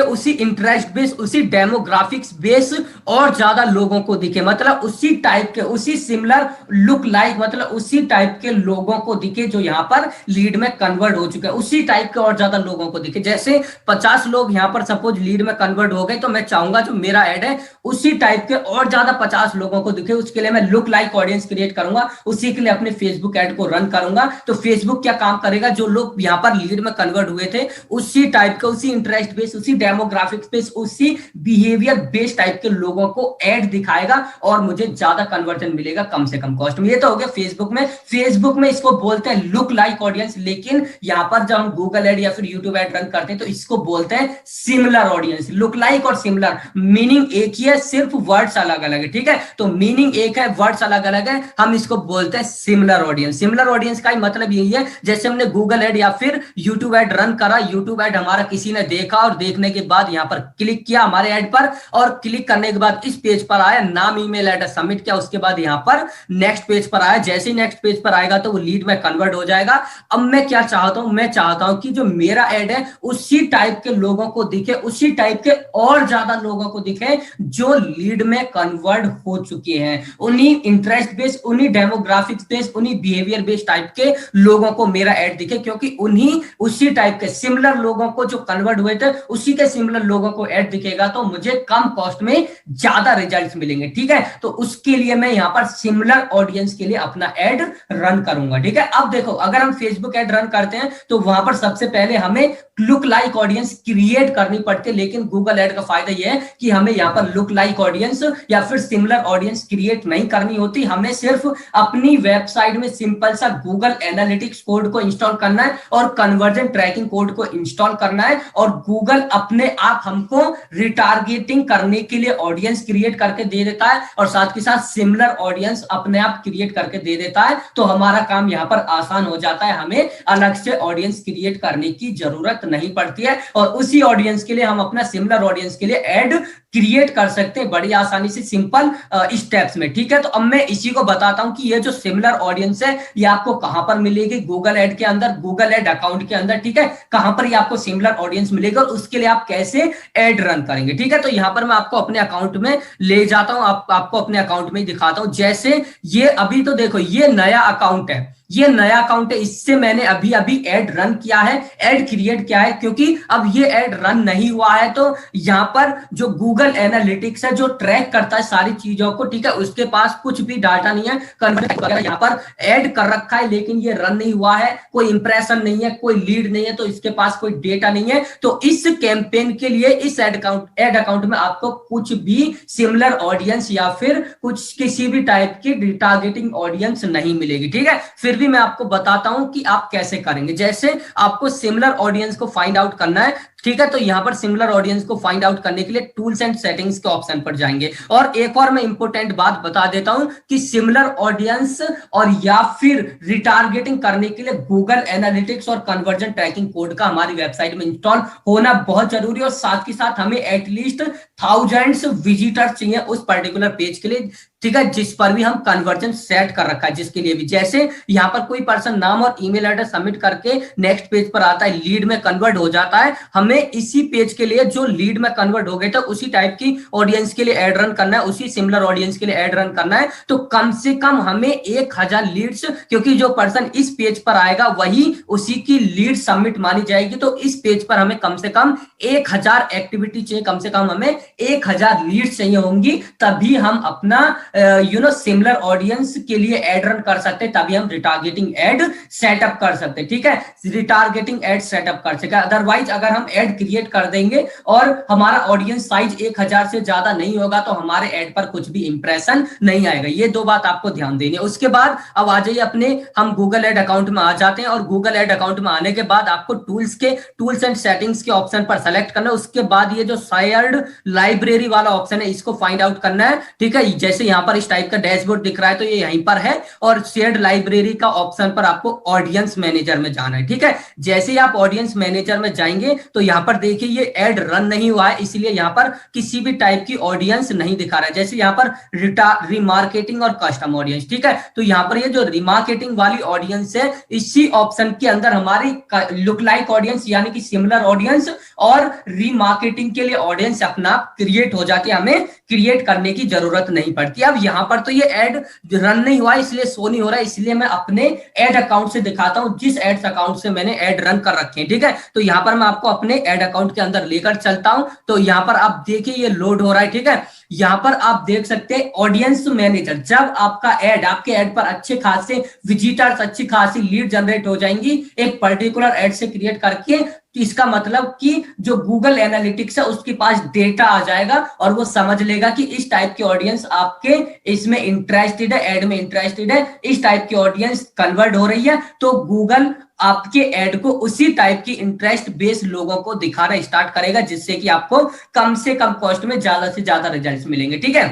उसी इंटरेस्ट बेस, उसी डेमोग्राफिक्स बेस और ज्यादा लोगों को दिखे, मतलब उसी टाइप के, उसी सिमिलर लुक लाइक, मतलब उसी टाइप के लोगों को दिखे जो यहां पर लीड में कन्वर्ट हो चुके हैं, उसी टाइप के और ज्यादा लोगों को दिखे। जैसे 50 लोग यहां पर सपोज लीड में कन्वर्ट हो गए तो मैं चाहूंगा जो मेरा ऐड है उसी टाइप के और ज्यादा 50 लोगों को दिखे। उसके लिए मैं लुक लाइक ऑडियंस क्रिएट करूंगा, उसी के लिए अपने फेसबुक ऐड को रन करूंगा। तो फेसबुक क्या काम करेगा, जो लोग यहां पर लीड में कन्वर्ट हुए थे उसी टाइप के, उसी इंटरेस्ट बेस, उसी डेमोग्राफिक्स बेस, उसी बिहेवियर बेस्ड टाइप के लोगों को ऐड दिखाएगा और मुझे ज्यादा कन्वर्जन मिलेगा कम से कम कॉस्ट में। ये तो हो गया फेसबुक में इसको बोलते हैं लुक लाइक ऑडियंस। लेकिन यहां पर जब हम गूगल ऐड या फिर यूट्यूब ऐड रन करते हैं तो इसको बोलते हैं सिमिलर ऑडियंस। लुक लाइक और सिमिलर मीनिंग एक ही है, सिर्फ वर्ड्स अलग अलग है, ठीक है। तो मीनिंग एक है, वर्ड्स अलग अलग है, हम इसको बोलते हैं सिमिलर ऑडियंस। सिमिलर ऑडियंस का ही मतलब यही है, जैसे हमने गूगल एड या फिर यूट्यूब एड रन करा, यूट्यूब एड हमारा किसी ने देखा और देखने के बाद यहां पर क्लिक किया हमारे एड पर, और क्लिक करने के बाद इस पेज पर आया, नाम ईमेल एड्रेस सबमिट किया, उसके बाद यहां पर नेक्स्ट पेज पर आया। जैसे ही नेक्स्ट पेज पर आएगा तो वो लीड में कन्वर्ट हो जाएगा। अब मैं क्या चाहता हूं, मैं चाहता हूं कि जो मेरा एड है उसी टाइप के लोगों को दिखे, उसी टाइप के और ज्यादा लोगों को दिखे जो लीड में कन्वर्ट हो चुके हैं, उन्हीं इंटरेस्ट बेस्ड, उन्हीं डेमोग्राफिक्स बेस्ड, उन्हीं बिहेवियर बेस्ड टाइप के लोगों को मेरा एड दिखे, क्योंकि उन्हीं उसी टाइप के सिमिलर लोगों को जो कन्वर्ट हुए थे उसी के सिमिलर लोगों को एड दिखेगा, तो मुझे कम कॉस्ट में ज्यादा रिजल्ट्स मिलेंगे। ठीक है, तो उसके लिए मैं यहां पर सिमिलर ऑडियंस के लिए अपना एड रन करूंगा। ठीक है, अब देखो अगर हम फेसबुक एड रन करते हैं तो वहां पर सबसे पहले हमें लुक लाइक ऑडियंस क्रिएट करनी पड़ती है, लेकिन गूगल एड का फायदा यह है कि हमें यहां पर लुक लाइक ऑडियंस या फिर सिमिलर ऑडियंस क्रिएट नहीं करनी होती। हमें सिर्फ अपनी वेबसाइट में सिंपल सा गूगल एनालिटिक्स कोड को इंस्टॉल करना है और कन्वर्जन ट्रैकिंग कोड को इंस्टॉल करना है, और गूगल अपने आप हमको रिटारगेटिंग करने के लिए ऑडियंस क्रिएट करके दे देता है, और साथ के साथ सिमिलर ऑडियंस अपने आप क्रिएट करके दे देता है। तो हमारा काम यहां पर आसान हो जाता है, हमें अलग से ऑडियंस क्रिएट करने की जरूरत नहीं पड़ती है, और उसी ऑडियंस के लिए हम अपना सिमिलर ऑडियंस के लिए एड क्रिएट कर सकते हैं बड़ी आसानी से, सिंपल स्टेप्स में। ठीक है, तो अब मैं इसी को बताता हूं कि ये जो सिमिलर ऑडियंस है ये आपको कहां पर मिलेगी, गूगल एड के अंदर, गूगल एड अकाउंट के अंदर। ठीक है, कहां पर ये आपको सिमिलर ऑडियंस मिलेगा और उसके लिए आप कैसे एड रन करेंगे। ठीक है, तो यहां पर मैं आपको अपने अकाउंट में ले जाता हूं, आपको अपने अकाउंट में दिखाता हूं। जैसे ये अभी तो देखो ये नया अकाउंट है, ये नया अकाउंट है, इससे मैंने अभी अभी एड रन किया है, एड क्रिएट किया है, क्योंकि अब ये एड रन नहीं हुआ है तो यहां पर जो गूगल एनालिटिक्स है जो ट्रैक करता है सारी चीजों को, ठीक है, उसके पास कुछ भी डाटा नहीं है, कन्वर्ट वगैरह यहां पर ऐड कर रखा है, लेकिन ये रन नहीं हुआ है, कोई इंप्रेशन नहीं है, कोई लीड नहीं है, तो इसके पास कोई डेटा नहीं है। तो इस कैंपेन के लिए इस एड अकाउंट में आपको कुछ भी सिमिलर ऑडियंस या फिर कुछ किसी भी टाइप की रिटारगेटिंग ऑडियंस नहीं मिलेगी। ठीक है, फिर भी मैं आपको बताता हूं कि आप कैसे करेंगे। जैसे आपको सिमिलर ऑडियंस को फाइंड आउट करना है, ठीक है, तो यहां पर सिमिलर ऑडियंस को फाइंड आउट करने के लिए टूल्स एंड सेटिंग्स के ऑप्शन पर जाएंगे। और एक और मैं इंपॉर्टेंट बात बता देता हूं कि सिमिलर ऑडियंस और या फिर रिटारगेटिंग करने के लिए गूगल एनालिटिक्स और कन्वर्जन ट्रैकिंग कोड का हमारी वेबसाइट में इंस्टॉल होना बहुत जरूरी है, और साथ ही साथ हमें एटलीस्ट थाउजेंड्स विजिटर्स चाहिए उस पर्टिकुलर पेज के लिए, ठीक है, जिस पर भी हम कन्वर्जन सेट कर रखा है, जिसके लिए भी। जैसे यहां पर कोई पर्सन नाम और ईमेल एड्रेस सबमिट करके नेक्स्ट पेज पर आता है, लीड में कन्वर्ट हो जाता है, हमें इसी पेज के लिए जो लीड में कन्वर्ट हो गए थे उसी टाइप की ऑडियंस के लिए एड रन करना है, उसी सिमिलर ऑडियंस के लिए एड रन करना है। तो कम से कम हमें 1000 लीड्स, क्योंकि जो पर्सन इस पेज पर आएगा वही उसी की लीड सबमिट मानी जाएगी, तो इस पेज पर हमें कम से कम 1000 एक्टिविटी चाहिए, कम से कम हमें 1000 लीड्स चाहिए होंगी, तभी हम अपना सिमिलर ऑडियंस के लिए एड रन कर सकते हैं, तभी हम रिटारगेटिंग एड सेटअप कर सकते हैं। ठीक है, रिटारगेटिंग एड सेटअप कर सकते हैं। अदरवाइज अगर हम एड क्रिएट कर देंगे और हमारा ऑडियंस साइज 1000 से ज्यादा नहीं होगा तो हमारे एड पर कुछ भी इंप्रेशन नहीं आएगा। ये दो बात आपको ध्यान देनी है। उसके बाद अब आ जाइए अपने, हम गूगल एड अकाउंट में आ जाते हैं, और गूगल एड अकाउंट में आने के बाद आपको टूल्स एंड सेटिंग्स के ऑप्शन पर सेलेक्ट करना है। उसके बाद ये जो शेयर्ड लाइब्रेरी वाला ऑप्शन है इसको फाइंड आउट करना है। ठीक है, जैसे यहां पर इस टाइप का डैशबोर्ड दिख रहा है तो ये यहीं पर है, और शेयर्ड लाइब्रेरी का ऑप्शन पर आपको ऑडियंस मैनेजर में जाना है। ठीक है, जैसे ही आप ऑडियंस मैनेजर में जाएंगे तो यहां पर देखिए ये एड रन नहीं हुआ है, इसलिए यहां पर किसी भी टाइप की ऑडियंस नहीं दिखा रहा है। जैसे यहां पर रिमार्केटिंग और कस्टम ऑडियंस, ठीक है, तो यहां पर ये जो रिमार्केटिंग वाली ऑडियंस है इसी ऑप्शन के अंदर हमारी लुक लाइक ऑडियंस यानी कि सिमिलर ऑडियंस और रिमार्केटिंग के लिए ऑडियंस अपना क्रिएट हो जाती है, हमें क्रिएट करने की जरूरत नहीं पड़ती। अब यहां पर तो ये एड रन नहीं हुआ इसलिए शो नहीं हो रहा है, इसलिए मैं अपने एड अकाउंट से दिखाता हूं जिस एड्स अकाउंट से मैंने एड रन कर रखे हैं। ठीक है, तो यहां पर मैं आपको अपने एड अकाउंट के अंदर लेकर चलता हूं, तो यहां पर आप देखिए ये लोड हो रहा है। ठीक है, यहां पर आप देख सकते हैं ऑडियंस मैनेजर, जब आपका एड, आपके एड पर अच्छे खासे विजिटर्स, अच्छी खासी लीड जनरेट हो जाएंगी एक पर्टिकुलर एड से क्रिएट करके, तो इसका मतलब कि जो गूगल एनालिटिक्स है उसके पास डेटा आ जाएगा और वो समझ लेगा कि इस टाइप की ऑडियंस आपके इसमें इंटरेस्टेड है, एड में इंटरेस्टेड है, इस टाइप की ऑडियंस कन्वर्ट हो रही है, तो गूगल आपके एड को उसी टाइप की इंटरेस्ट बेस्ड लोगों को दिखाना स्टार्ट करेगा, जिससे कि आपको कम से कम कॉस्ट में ज्यादा से ज्यादा रिजल्ट्स मिलेंगे। ठीक है,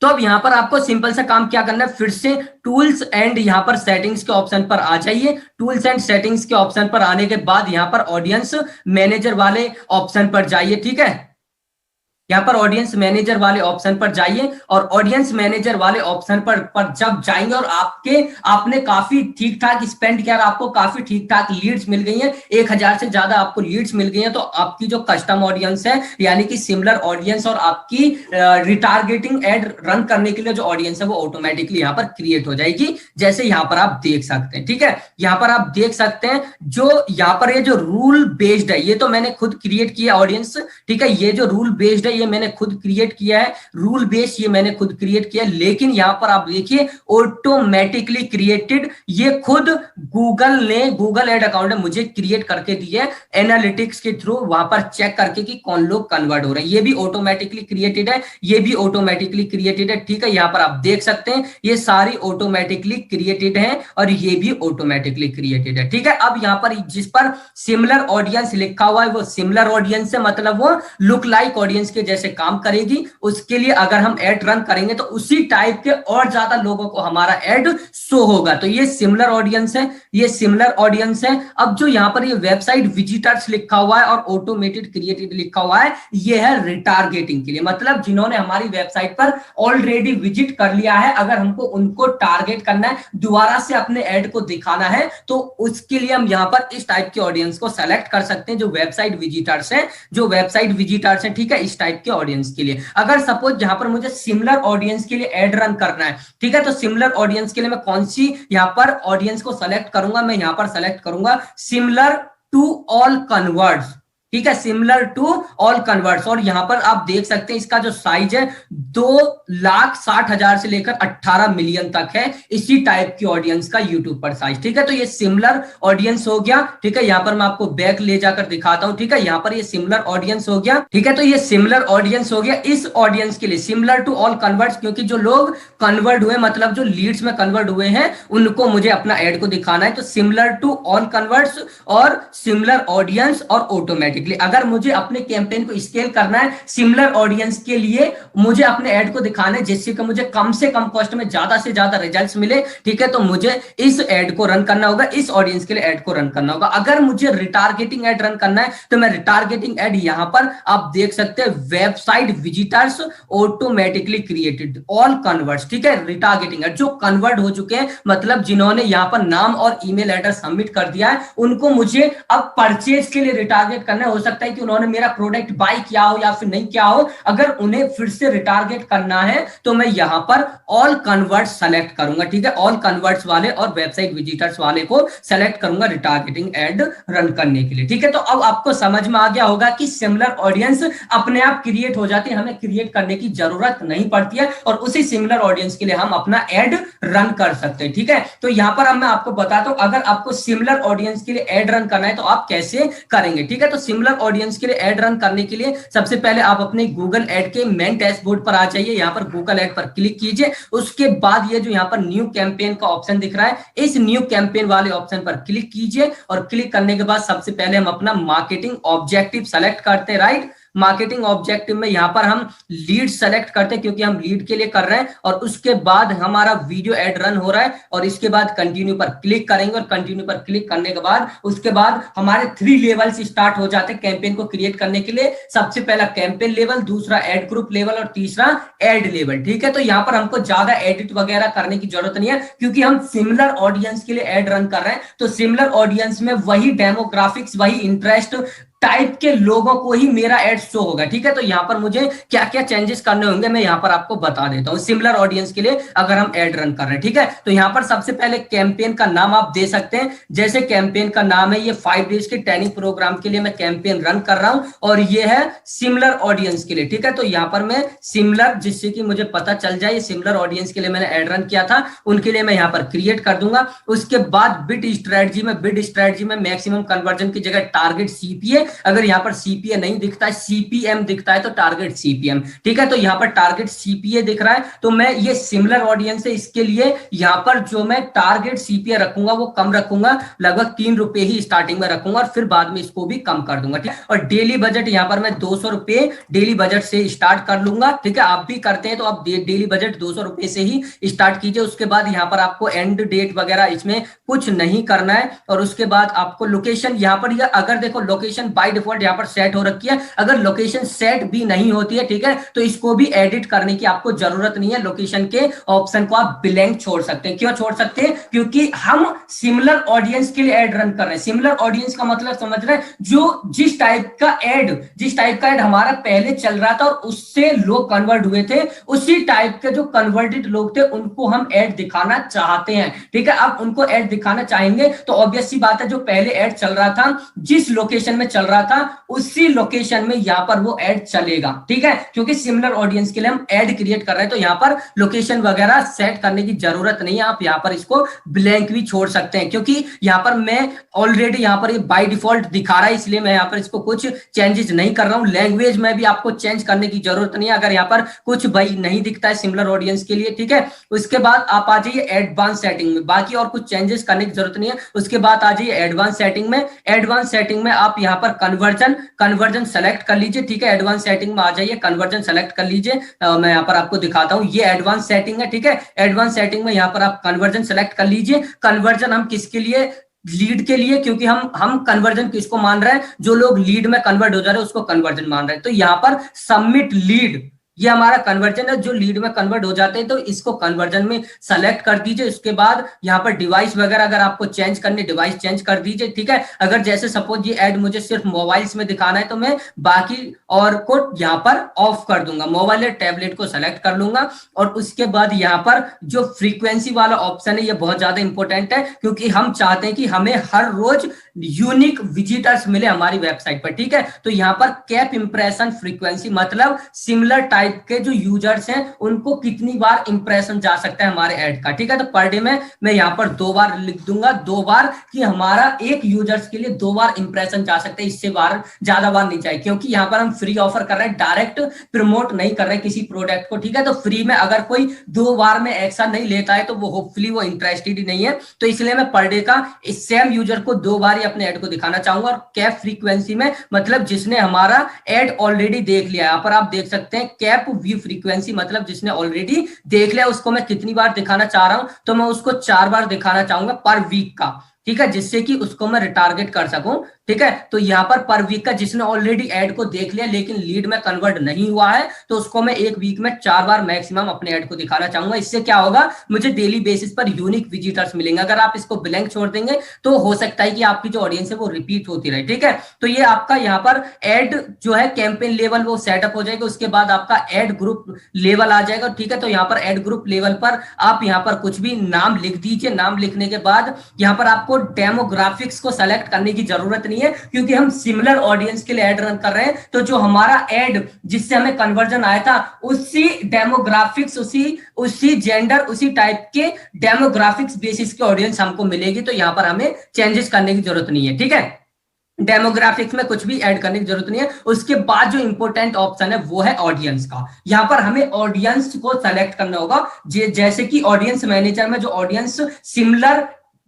तो अब यहाँ पर आपको सिंपल सा काम क्या करना है, फिर से टूल्स एंड यहाँ पर सेटिंग्स के ऑप्शन पर आ जाइए। टूल्स एंड सेटिंग्स के ऑप्शन पर आने के बाद यहाँ पर ऑडियंस मैनेजर वाले ऑप्शन पर जाइए। ठीक है, यहाँ पर ऑडियंस मैनेजर वाले ऑप्शन पर जाइए और ऑडियंस मैनेजर वाले ऑप्शन पर जब जाएंगे और आपने काफी ठीक ठाक स्पेंड किया, आपको काफी ठीक ठाक लीड्स मिल गई हैं, 1000 से ज्यादा आपको लीड्स मिल गई हैं, तो आपकी जो कस्टम ऑडियंस है यानी कि सिमिलर ऑडियंस और आपकी रिटारगेटिंग एड रन करने के लिए जो ऑडियंस है वो ऑटोमेटिकली यहाँ पर क्रिएट हो जाएगी, जैसे यहाँ पर आप देख सकते हैं। ठीक है, यहाँ पर आप देख सकते हैं जो यहाँ पर ये जो रूल बेस्ड है ये तो मैंने खुद क्रिएट किया ऑडियंस। ठीक है, ये जो रूल बेस्ड है ये मैंने खुद क्रिएट किया है, रूल बेस ये मैंने खुद क्रिएट किया, लेकिन यहां पर आप देखिए ऑटोमेटिकली क्रिएटेड, ये खुद गूगल एड अकाउंट है मुझे क्रिएट करके दिया है एनालिटिक्स के थ्रू, वहां पर चेक करके कि कौन लोग कन्वर्ट हो रहे हैं, ये भी ऑटोमेटिकली क्रिएटेड है, ये भी ऑटोमेटिकली क्रिएटेड है। ठीक है, यहां पर आप देख सकते हैं ये सारी ऑटोमेटिकली क्रिएटेड है और ये भी ऑटोमेटिकली क्रिएटेड है। ठीक है, अब यहां पर जिस पर सिमिलर ऑडियंस लिखा हुआ है वो सिमिलर ऑडियंस है, मतलब वो लुक लाइक ऑडियंस के जैसे काम करेगी। उसके लिए अगर हम एड रन करेंगे तो उसी टाइप के और ज्यादा लोगों को हमारा एड शो होगा, तो ये सिमिलर ऑडियंस है, ये सिमिलर ऑडियंस है। अब जो यहां पर ये वेबसाइट विजिटर्स लिखा हुआ है और ऑटोमेटेड क्रिएटेड लिखा हुआ है, ये है रिटारगेटिंग के लिए, मतलब जिन्होंने हमारी वेबसाइट पर ऑलरेडी विजिट कर लिया है, अगर हमको उनको टारगेट करना है, दोबारा से अपने एड को दिखाना है, तो उसके लिए हम यहां पर इस टाइप के ऑडियंस को सेलेक्ट कर सकते हैं, जो वेबसाइट विजिटर्स है, जो वेबसाइट विजिटर्स है। ठीक है, इस टाइप के ऑडियंस के लिए अगर सपोज जहां पर मुझे सिमिलर ऑडियंस के लिए एड रन करना है, ठीक है, तो सिमिलर ऑडियंस के लिए मैं कौन सी यहां पर ऑडियंस को सेलेक्ट करूंगा, मैं यहां पर सेलेक्ट करूंगा सिमिलर टू ऑल कन्वर्ट्स। ठीक है, सिमिलर टू ऑल कन्वर्ट्स, और यहां पर आप देख सकते हैं इसका जो साइज है 2,60,000 से लेकर 18 मिलियन तक है, इसी टाइप की ऑडियंस का यूट्यूब पर साइज। ठीक है, तो ये सिमिलर ऑडियंस हो गया। ठीक है, यहां पर मैं आपको बैक ले जाकर दिखाता हूं। ठीक है, यहां पर ये सिमिलर ऑडियंस हो गया। ठीक है, तो ये सिमिलर ऑडियंस हो गया। इस ऑडियंस के लिए सिमिलर टू ऑल कन्वर्ट्स, क्योंकि जो लोग कन्वर्ट हुए मतलब जो लीड्स में कन्वर्ट हुए हैं उनको मुझे अपना एड को दिखाना है, तो सिमिलर टू ऑल कन्वर्ट्स और सिमिलर ऑडियंस और ऑटोमेटिक। अगर मुझे अपने कैंपेन को स्केल करना है सिमिलर ऑडियंस के लिए, मुझे अपने ऐड को दिखाना है जिससे कि मुझे कम से कम कॉस्ट में ज्यादा से ज्यादा रिजल्ट्स मिले। ठीक है, तो मुझे इस ऐड को रन करना होगा, इस ऑडियंस के लिए ऐड को रन करना होगा। अगर मुझे रिटारगेटिंग ऐड रन करना है तो मैं रिटारगेटिंग ऐड यहां पर आप देख सकते हैं website visitors automatically created all converts. ठीक है, रिटारगेटिंग ऐड जो कन्वर्ट हो चुके हैं, मतलब जिन्होंने यहां पर नाम और ईमेल एड्रेस सबमिट कर दिया है, उनको मुझे अब परचेज के लिए रिटारगेट करना है। हो सकता है कि उन्होंने मेरा प्रोडक्ट बाय किया हो या फिर नहीं किया हो, अगर उन्हें फिर से रिटारगेट करना है तो मैं यहां पर ऑल कन्वर्ट्स सेलेक्ट करूंगा। ठीक है, ऑल कन्वर्ट्स वाले और वेबसाइट विजिटर्स वाले को सेलेक्ट करूंगा रिटारगेटिंग एड रन करने के लिए। ठीक है, तो अब आपको समझ में आ गया होगा कि सिमिलर ऑडियंस अपने आप क्रिएट हो जाती है, हमें क्रिएट करने की जरूरत नहीं पड़ती है और उसी सिमिलर ऑडियंस के लिए हम अपना एड रन कर सकते हैं। ठीक है, तो यहां पर अब मैं आपको बताता हूं अगर आपको सिमिलर ऑडियंस के लिए एड रन करना है तो आप कैसे करेंगे। ठीक है, तो सिमिलर ऑडियंस के लिए एड रन करने के लिए सबसे पहले आप अपने गूगल एड के मेन डैशबोर्ड पर आ जाइए, यहां पर गूगल एड पर क्लिक कीजिए। उसके बाद ये जो यहां पर न्यू कैंपेन का ऑप्शन दिख रहा है, इस न्यू कैंपेन वाले ऑप्शन पर क्लिक कीजिए और क्लिक करने के बाद सबसे पहले हम अपना मार्केटिंग ऑब्जेक्टिव सेलेक्ट करते हैं। राइट, मार्केटिंग ऑब्जेक्टिव में यहां पर हम लीड सेलेक्ट करते हैं क्योंकि हम लीड के लिए कर रहे हैं, और उसके बाद हमारा वीडियो एड रन हो रहा है और इसके बाद कंटिन्यू पर क्लिक करेंगे और कंटिन्यू पर क्लिक करने के बाद उसके बाद हमारे 3 लेवल्स स्टार्ट हो जाते हैं कैंपेन को क्रिएट करने के लिए। सबसे पहला कैंपेन लेवल, दूसरा एड ग्रुप लेवल और तीसरा एड लेवल। ठीक है, तो यहां पर हमको ज्यादा एडिट वगैरह करने की जरूरत नहीं है क्योंकि हम सिमिलर ऑडियंस के लिए एड रन कर रहे हैं, तो सिमिलर ऑडियंस में वही डेमोग्राफिक्स, वही इंटरेस्ट टाइप के लोगों को ही मेरा एड शो होगा। ठीक है, तो यहां पर मुझे क्या क्या चेंजेस करने होंगे मैं यहां पर आपको बता देता हूं सिमिलर ऑडियंस के लिए अगर हम एड रन कर रहे हैं। ठीक है, तो यहां पर सबसे पहले कैंपेन का नाम आप दे सकते हैं, जैसे कैंपेन का नाम है ये 5 डेज के ट्रेनिंग प्रोग्राम के लिए मैं कैंपेन रन कर रहा हूं और ये है सिमिलर ऑडियंस के लिए। ठीक है, तो यहां पर मैं सिमिलर, जिससे कि मुझे पता चल जाए सिमिलर ऑडियंस के लिए मैंने एड रन किया था, उनके लिए मैं यहां पर क्रिएट कर दूंगा। उसके बाद बिड स्ट्रेटजी में मैक्सिमम कन्वर्जन की जगह टारगेट सीपीए अगर यहाँ पर सीपीए नहीं दिखता है, सीपीएम दिखता है तो टारगेट सीपीएम, ठीक है। तो यहाँ पर टारगेट सीपीए दिख रहा है तो मैं ये सिमिलर ऑडियंस है, इसके लिए यहाँ पर जो मैं टारगेट सीपीए रखूंगा वो कम रखूंगा, लगभग 3 रुपए ही स्टार्टिंग में रखूंगा और फिर बाद में इसको भी कम कर दूंगा, ठीक है। और डेली बजट यहाँ पर मैं 200 रुपए डेली बजट से स्टार्ट कर लूंगा, ठीक है। आप भी करते हैं तो आप डेली बजट 200 रुपए से ही स्टार्ट कीजिए। उसके बाद यहाँ पर आपको एंड डेट वगैरह इसमें कुछ नहीं करना है और उसके बाद आपको लोकेशन यहाँ पर अगर देखो लोकेशन बाय डिफॉल्ट यहाँ पर सेट हो रखी है, अगर लोकेशन सेट भी नहीं होती है, ठीक है, तो इसको भी एडिट करने की आपको जरूरत नहीं है। लोकेशन के ऑप्शन को आप ब्लैंक छोड़ सकते हैं। क्यों छोड़ सकते हैं? क्योंकि हम सिमिलर ऑडियंस के लिए एड रन कर रहे हैं। सिमिलर ऑडियंस का मतलब समझ रहे हैं, जो जिस टाइप का एड हमारा पहले चल रहा था और उससे लोग कन्वर्ट हुए थे, उसी टाइप के जो कन्वर्टेड लोग थे उनको हम एड दिखाना चाहते हैं, ठीक है। अब उनको एड दिखाना चाहेंगे तो ऑब्वियस सी बात है, जो पहले एड चल रहा था, जिस लोकेशन में चल रहा था उसी लोकेशन में यहां पर वो एड चलेगा, ठीक है। क्योंकि सिमिलर ऑडियंस के लिए हम एड क्रिएट कर रहे हैं तो यहां पर लोकेशन वगैरह सेट करने की जरूरत नहीं है। आप यहां पर इसको ब्लैंक भी छोड़ सकते हैं, क्योंकि यहां पर मैं ऑलरेडी यहां पर ये बाय डिफॉल्ट दिखा रहा है, इसलिए मैं यहां पर इसको कुछ चेंजेस नहीं कर रहा हूं। लैंग्वेज में भी आपको चेंज करने की जरूरत नहीं है, अगर यहां पर कुछ भाई नहीं दिखता है सिमिलर ऑडियंस के लिए, ठीक है। उसके बाद आप आ जाइए एडवांस सेटिंग में, बाकी और कुछ चेंजेस करने की जरूरत नहीं है। उसके बाद आ जाइए एडवांस सेटिंग में। एडवांस सेटिंग में आप यहां पर कन्वर्जन सेलेक्ट कर लीजिए, ठीक है। एडवांस सेटिंग में आ जाइए, कन्वर्जन सेलेक्ट कर लीजिए। मैं यहां पर आपको दिखाता हूं, ये एडवांस सेटिंग है, ठीक है। एडवांस सेटिंग में यहां पर आप कन्वर्जन सेलेक्ट कर लीजिए। कन्वर्जन हम किसके लिए? लीड के लिए, क्योंकि हम कन्वर्जन किसको मान रहे हैं? जो लोग लीड में कन्वर्ट हो जा रहे हैं उसको कन्वर्जन मान रहे हैं। तो यहां पर सबमिट लीड, ये हमारा कन्वर्जन है, जो लीड में कन्वर्ट हो जाते हैं तो इसको कन्वर्जन में सेलेक्ट कर दीजिए। उसके बाद यहाँ पर डिवाइस वगैरह अगर आपको चेंज करने, डिवाइस चेंज कर दीजिए, ठीक है। अगर जैसे सपोज ये ऐड मुझे सिर्फ मोबाइल्स में दिखाना है तो मैं बाकी और को यहाँ पर ऑफ कर दूंगा, मोबाइल या टैबलेट को सेलेक्ट कर लूंगा। और उसके बाद यहाँ पर जो फ्रीक्वेंसी वाला ऑप्शन है ये बहुत ज्यादा इंपॉर्टेंट है, क्योंकि हम चाहते हैं कि हमें हर रोज यूनिक विजिटर्स मिले हमारी वेबसाइट पर, ठीक है। तो यहाँ पर कैप इंप्रेशन फ्रीक्वेंसी मतलब सिमिलर टाइप के जो यूजर्स हैं उनको कितनी बार इंप्रेशन जा सकता है हमारे ऐड का, ठीक है। तो पर डे में मैं यहाँ पर 2 बार लिख दूंगा, 2 बार, कि हमारा एक यूजर्स के लिए 2 बार इंप्रेशन जा सकते हैं, इससे बार ज्यादा बार नहीं चाहिए। क्योंकि यहाँ पर हम फ्री ऑफर कर रहे हैं, डायरेक्ट प्रमोट नहीं कर रहे किसी प्रोडक्ट को, ठीक है। तो फ्री में अगर कोई 2 बार में एक्शन नहीं लेता है तो वो होपफुली वो इंटरेस्टेड ही नहीं है। तो इसलिए मैं पर डे का इस सेम यूजर को 2 बार अपने ऐड को दिखाना चाहूंगा। और कैप फ्रीक्वेंसी में मतलब जिसने हमारा ऐड ऑलरेडी देख लिया, यहाँ पर आप देख सकते हैं कैप व्यू फ्रीक्वेंसी मतलब जिसने ऑलरेडी देख लिया उसको मैं कितनी बार दिखाना चाह रहा हूं, तो मैं उसको 4 बार दिखाना चाहूंगा पर वीक का, ठीक है, जिससे कि उसको मैं रिटारगेट कर सकूं, ठीक है। तो यहाँ पर वीक का जिसने ऑलरेडी ऐड को देख लिया लेकिन लीड में कन्वर्ट नहीं हुआ है तो उसको मैं एक वीक में 4 बार मैक्सिमम अपने ऐड को दिखाना चाहूंगा। इससे क्या होगा, मुझे डेली बेसिस पर यूनिक विजिटर्स मिलेंगे। अगर आप इसको ब्लैंक छोड़ देंगे तो हो सकता है कि आपकी जो ऑडियंस है वो रिपीट होती रहे, ठीक है। तो ये आपका यहाँ पर एड जो है कैंपेन लेवल वो सेटअप हो जाएगा। उसके बाद आपका एड ग्रुप लेवल आ जाएगा, ठीक है। तो यहाँ पर एड ग्रुप लेवल पर आप यहाँ पर कुछ भी नाम लिख दीजिए। नाम लिखने के बाद यहाँ पर आपको डेमोग्राफिक्स को सेलेक्ट करने की जरूरत नहीं है, क्योंकि हम सिमिलर ऑडियंस के लिए ऐड रन कर रहे हैं। तो जो हमारा ऐड जिससे हमें कन्वर्जन आया था उसी डेमोग्राफिक्स, उसी जेंडर, उसी टाइप के डेमोग्राफिक्स बेसिस के ऑडियंस हमको मिलेगी। तो यहाँ पर हमें चेंजेस करने की जरूरत नहीं है, ठीक है। डेमोग्राफिक्स में कुछ भी ऐड करने की जरूरत नहीं है। उसके बाद जो इंपॉर्टेंट ऑप्शन है वो है ऑडियंस का। यहां पर हमें ऑडियंस को सेलेक्ट करना होगा, जैसे कि ऑडियंस मैनेजर में जो ऑडियंस सिमिलर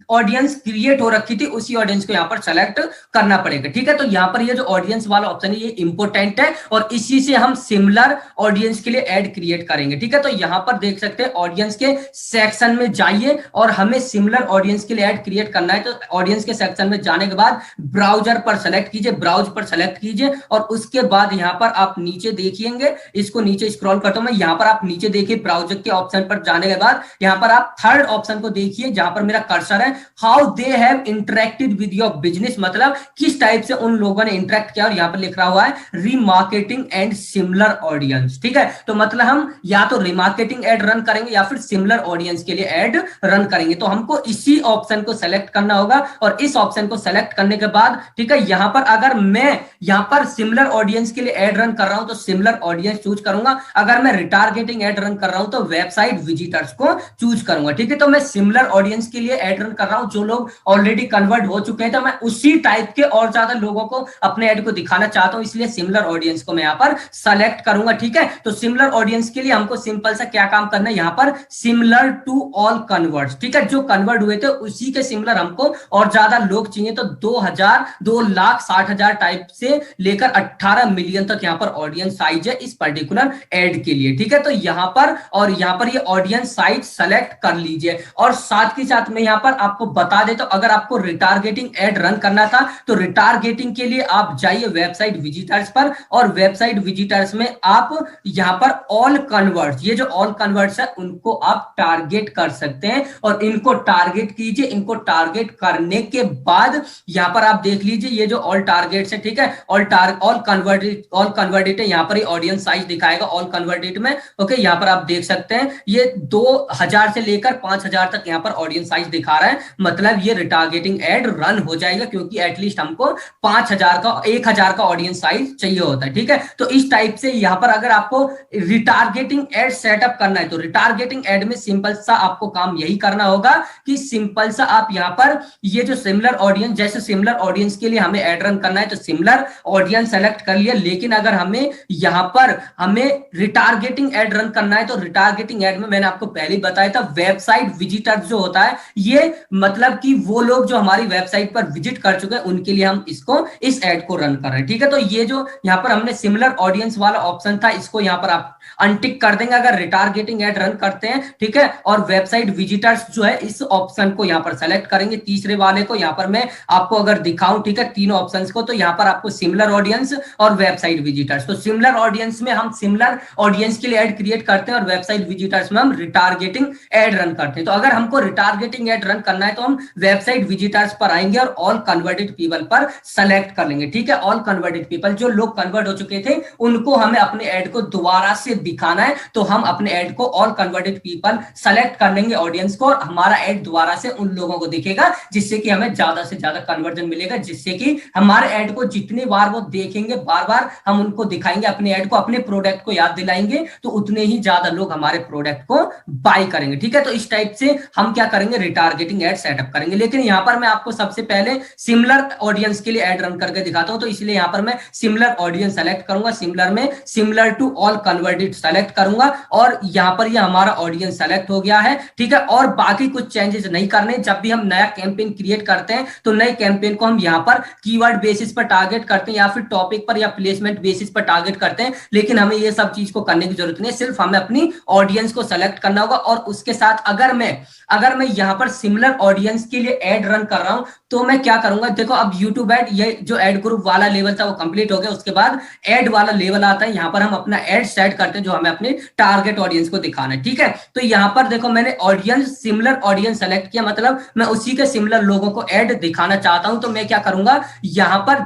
ऑडियंस क्रिएट हो रखी थी उसी ऑडियंस को यहाँ पर सेलेक्ट करना पड़ेगा, ठीक है। तो यहाँ पर ये जो ऑडियंस वाला ऑप्शन है ये इंपॉर्टेंट है और इसी से हम सिमिलर ऑडियंस के लिए ऐड क्रिएट करेंगे, ठीक है। तो यहाँ पर देख सकते हैं ऑडियंस के सेक्शन में जाइए और हमें सिमिलर ऑडियंस के लिए ऐड क्रिएट करना है। तो ऑडियंस के सेक्शन में जाने के बाद ब्राउजर पर सेलेक्ट कीजिए, ब्राउज पर सेलेक्ट कीजिए और उसके बाद यहाँ पर आप नीचे देखिएंगे, इसको नीचे स्क्रॉल करता हूं मैं, यहाँ पर आप नीचे देखिए ब्राउजर के ऑप्शन पर जाने के बाद यहाँ पर आप थर्ड ऑप्शन को देखिए जहां पर मेरा कर्सर है, how they have interacted with your business, मतलब किस टाइप से उन लोगों ने इंटरेक्ट किया। और यहाँ पर लिख रहा हुआ है रीमार्केटिंग एंड सिमिलर ऑडियंस, ठीक है। तो मतलब हम या तो रीमार्केटिंग एड रन करेंगे या फिर सिमिलर ऑडियंस के लिए एड रन करेंगे। तो हमको इसी ऑप्शन को सेलेक्ट करना होगा और इस ऑप्शन को सेलेक्ट करने के बाद, ठीक है, यहाँ पर अगर मैं यहाँ पर सिमिलर ऑडियंस के लिए एड रन कर रहा हूं तो सिमिलर ऑडियंस चूज करूंगा। अगर मैं रिटारगेटिंग एड रन कर रहा हूं तो वेबसाइट विजिटर्स को चूज करूंगा, ठीक है। तो मैं सिमिलर ऑडियंस के लिए एड रन रन कर रहा हूं, जो लोग ऑलरेडी कन्वर्ट हो चुके हैं, तो मैं उसी टाइप के और ज्यादा लोगों को अपने ऐड को दिखाना चाहता हूं, इसलिए सिमिलर ऑडियंस को मैं यहाँ पर सेलेक्ट करूंगा। ठीक है, तो सिमिलर ऑडियंस के लिए हमको सिंपल सा क्या काम करना है, यहाँ पर सिमिलर टू ऑल कन्वर्ट्स। ठीक है, जो कन्वर्ट हुए थे उसी के सिमिलर हमको और ज्यादा लोग चाहिए, तो 2,60,000 टाइप से लेकर 18 मिलियन तक यहाँ पर ऑडियंस साइज है इस पर्टिकुलर एड के लिए। ठीक है, तो यहाँ पर और यहाँ पर ये ऑडियंस साइज सेलेक्ट कर लीजिए। और साथ ही साथ मैं यहाँ पर आपको बता देता हूं, अगर आपको रिटारगेटिंग एड रन करना था तो रिटारगेटिंग के लिए आप जाइए वेबसाइट विजिटर्स पर, और वेबसाइट विजिटर्स में आप यहाँ पर ऑल कन्वर्ट्स, ये जो ऑल कन्वर्ट्स है उनको आप टारगेट कर सकते हैं, और इनको टारगेट कीजिए। इनको टारगेट करने के बाद यहाँ पर आप देख लीजिए ये जो ऑल टारगेट्स है, ठीक है, ऑल कन्वर्टेड है, यहाँ पर ही ऑडियंस साइज दिखाएगा ऑल कन्वर्टेड में। ओके, यहाँ पर आप देख सकते हैं ये 2000 से लेकर 5000 तक यहाँ पर ऑडियंस साइज दिखा रहा है, मतलब ये रिटारगेटिंग एड रन हो जाएगा, क्योंकि एटलीस्ट हमको 1000 का ऑडियंस साइज चाहिए होता है। ठीक है, तो इस टाइप से यहाँ पर अगर आपको रिटारगेटिंग एड सेटअप करना है तो रिटारगेटिंग एड में सिंपल सा आपको काम यही करना होगा कि सिंपल सा आप यहाँ पर ये जो सिमिलर ऑडियंस, जैसे सिमिलर ऑडियंस के लिए हमें एड रन करना है तो सिमिलर ऑडियंस सेलेक्ट कर लिया, लेकिन अगर हमें यहाँ पर हमें रिटारगेटिंग एड रन करना है तो रिटारगेटिंग एड में मैंने आपको पहले ही बताया था वेबसाइट विजिटर्स जो होता है, ये मतलब कि वो लोग जो हमारी वेबसाइट पर विजिट कर चुके हैं उनके लिए हम इसको इस एड को रन कर रहे हैं। ठीक है, तो ये जो यहाँ पर हमने सिमिलर ऑडियंस वाला ऑप्शन था इसको यहाँ पर आप अनटिक कर देंगे अगर रिटारगेटिंग एड रन करते हैं। ठीक है, और वेबसाइट विजिटर्स जो है इस ऑप्शन को यहाँ पर सेलेक्ट करेंगे, तीसरे वाले को। यहाँ पर मैं आपको अगर दिखाऊं, ठीक है, तीनों ऑप्शंस को, तो यहाँ पर आपको सिमिलर ऑडियंस और वेबसाइट विजिटर्स, तो सिमिलर ऑडियंस में हम सिमिलर ऑडियंस के लिए एड क्रिएट करते हैं और वेबसाइट विजिटर्स में हम रिटारगेटिंग एड रन करते हैं। तो अगर हमको रिटारगेटिंग एड रन करना है तो हम वेबसाइट विजिटर्स पर आएंगे और ऑल कन्वर्टेड पीपल पर सेलेक्ट कर लेंगे। ठीक है, ऑल कन्वर्टेड पीपल, जो लोग कन्वर्ट हो चुके थे उनको हमें अपने एड को दोबारा से दिखाना है, तो हम अपने ऐड को ऑल कन्वर्टेड पीपल सेलेक्ट कर लेंगे ऑडियंस को, और हमारा ऐड दोबारा से उन लोगों को दिखेगा जिससे कि हमें ज्यादा से ज्यादा कन्वर्जन मिलेगा, जिससे कि हमारे ऐड को जितनी बार वो देखेंगे, बार बार हम उनको दिखाएंगे अपने ऐड को, अपने प्रोडक्ट को याद दिलाएंगे, तो उतने ही ज्यादा लोग हमारे प्रोडक्ट को बाय करेंगे। ठीक है, तो इस टाइप से हम क्या करेंगे, रिटारगेटिंग एड सेटअप करेंगे। लेकिन यहां पर मैं आपको सबसे पहले सिमिलर ऑडियंस के लिए एड रन करके दिखाता हूं, तो इसलिए यहां पर मैं सिमिलर ऑडियंस सेलेक्ट करूंगा, सिमिलर में similar to all converted select करूंगा, और यहां पर ये हमारा ऑडियंस सेलेक्ट हो गया है। ठीक है, और बाकी कुछ चेंजेस नहीं करने। जब भी हम नया कैंपेन क्रिएट करते हैं तो नए कैंपेन को हम यहां पर कीवर्ड बेसिस पर टारगेट करते हैं, या फिर टॉपिक पर या प्लेसमेंट बेसिस पर टारगेट करते हैं, लेकिन हमें ये सब चीज को करने की जरूरत नहीं है, सिर्फ हमें अपनी ऑडियंस को सेलेक्ट करना होगा। और उसके साथ अगर मैं यहां पर सिमिलर ऑडियंस के लिए एड रन कर रहा हूं तो मैं क्या करूंगा, देखो अब यूट्यूब एड, ये जो एड ग्रुप वाला लेवल था वो कंप्लीट हो गया, उसके बाद एड वाला लेवल आता है, यहां पर हम अपना एड सेट करते हैं जो हमें अपने टारगेट ऑडियंस को दिखाना है। ठीक है, तो यहां पर देखो मैंने ऑडियंस सिमिलर ऑडियंस सेलेक्ट किया, मतलब मैं उसी के सिमिलर लोगों को ऐड दिखाना चाहता हूं, तो मैं क्या करूंगा, यहां पर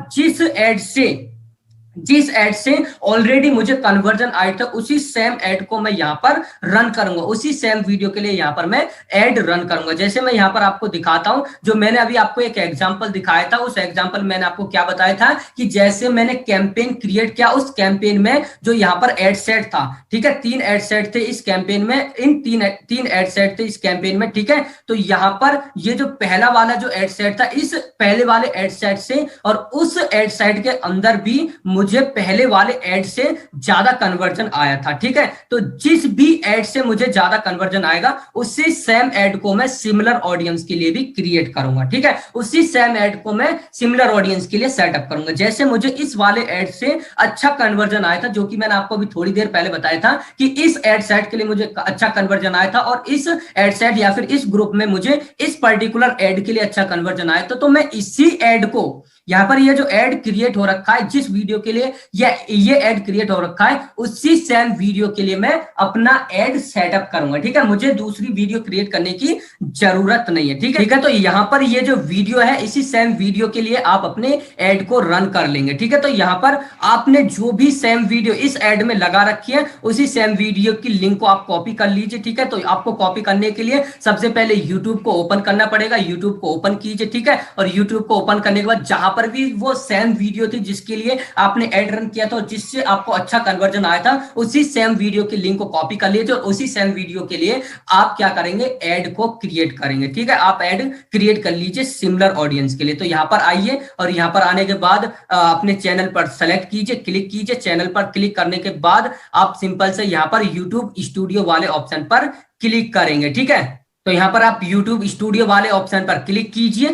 जिस एड से ऑलरेडी मुझे कन्वर्जन आया था उसी सेम एड को मैं यहां पर रन करूंगा, उसी सेम वीडियो के लिए यहां पर मैं एड रन करूंगा। जैसे मैं यहां पर आपको दिखाता हूं, जो मैंने अभी आपको एक एग्जांपल दिखाया था, उस एग्जांपल मैंने आपको क्या बताया था कि जैसे मैंने कैंपेन क्रिएट किया, उस कैंपेन में जो यहां पर एड सेट था, ठीक है, 3 एड सेट थे इस कैंपेन में, इन तीन एड सेट थे इस कैंपेन में। ठीक है, तो यहां पर ये जो पहला वाला जो एड सेट था, इस पहले वाले एड सेट से और उस एड सेट के अंदर भी मुझे पहले वाले ऐड से ज्यादा कन्वर्जन आया था। ठीक है, तो जिस भी ऐड से मुझे ज्यादा कन्वर्जन आएगा उसी सेम ऐड को मैं सिमिलर ऑडियंस के लिए भी क्रिएट करूंगा। ठीक है, उसी सेम ऐड को मैं सिमिलर ऑडियंस के लिए सेटअप करूंगा। जैसे मुझे इस वाले ऐड से अच्छा कन्वर्जन आया था, जो कि मैंने आपको अभी थोड़ी देर पहले बताया था कि इस ऐड सेट के लिए मुझे अच्छा कन्वर्जन आया था, और इस ऐड सेट या फिर इस ग्रुप में मुझे इस पर्टिकुलर ऐड के लिए अच्छा कन्वर्जन आया था, तो मैं इसी ऐड को यहां पर ये जो ऐड क्रिएट हो रखा है, जिस वीडियो के लिए ये ऐड क्रिएट हो रखा है, उसी सेम वीडियो के लिए मैं अपना ऐड सेटअप करूंगा। ठीक है, मुझे दूसरी वीडियो क्रिएट करने की जरूरत नहीं है। ठीक है, तो यहां पर ये जो वीडियो है, इसी सेम वीडियो के लिए आप अपने ऐड को रन कर लेंगे। ठीक है, तो यहां पर आपने जो भी सेम वीडियो इस ऐड में लगा रखी है, उसी सेम वीडियो की लिंक को आप कॉपी कर लीजिए। ठीक है, तो आपको कॉपी करने के लिए सबसे पहले यूट्यूब को ओपन करना पड़ेगा, यूट्यूब को ओपन कीजिए। ठीक है, और यूट्यूब को ओपन करने के बाद जहां पर भी वो सेम वीडियो थी जिसके लिए आपने आपने एड रन किया था जिससे आपको अच्छा कन्वर्जन आया था, उसी सेम वीडियो की लिंक को कॉपी कर लीजिए और उसी सेम वीडियो के लिए आप क्या करेंगे, एड को क्रिएट करेंगे। ठीक है, आप एड क्रिएट कर लीजिए सिमिलर ऑडियंस के लिए। तो यहां पर आइए और यहां पर आने के बाद अपने चैनल पर सेलेक्ट कीजिए, क्लिक कीजिए। चैनल पर क्लिक करने के बाद आप सिंपल से यहां पर यूट्यूब स्टूडियो वाले ऑप्शन पर क्लिक करेंगे। ठीक है, तो यहां पर आप यूट्यूब स्टूडियो वाले ऑप्शन पर क्लिक कीजिए।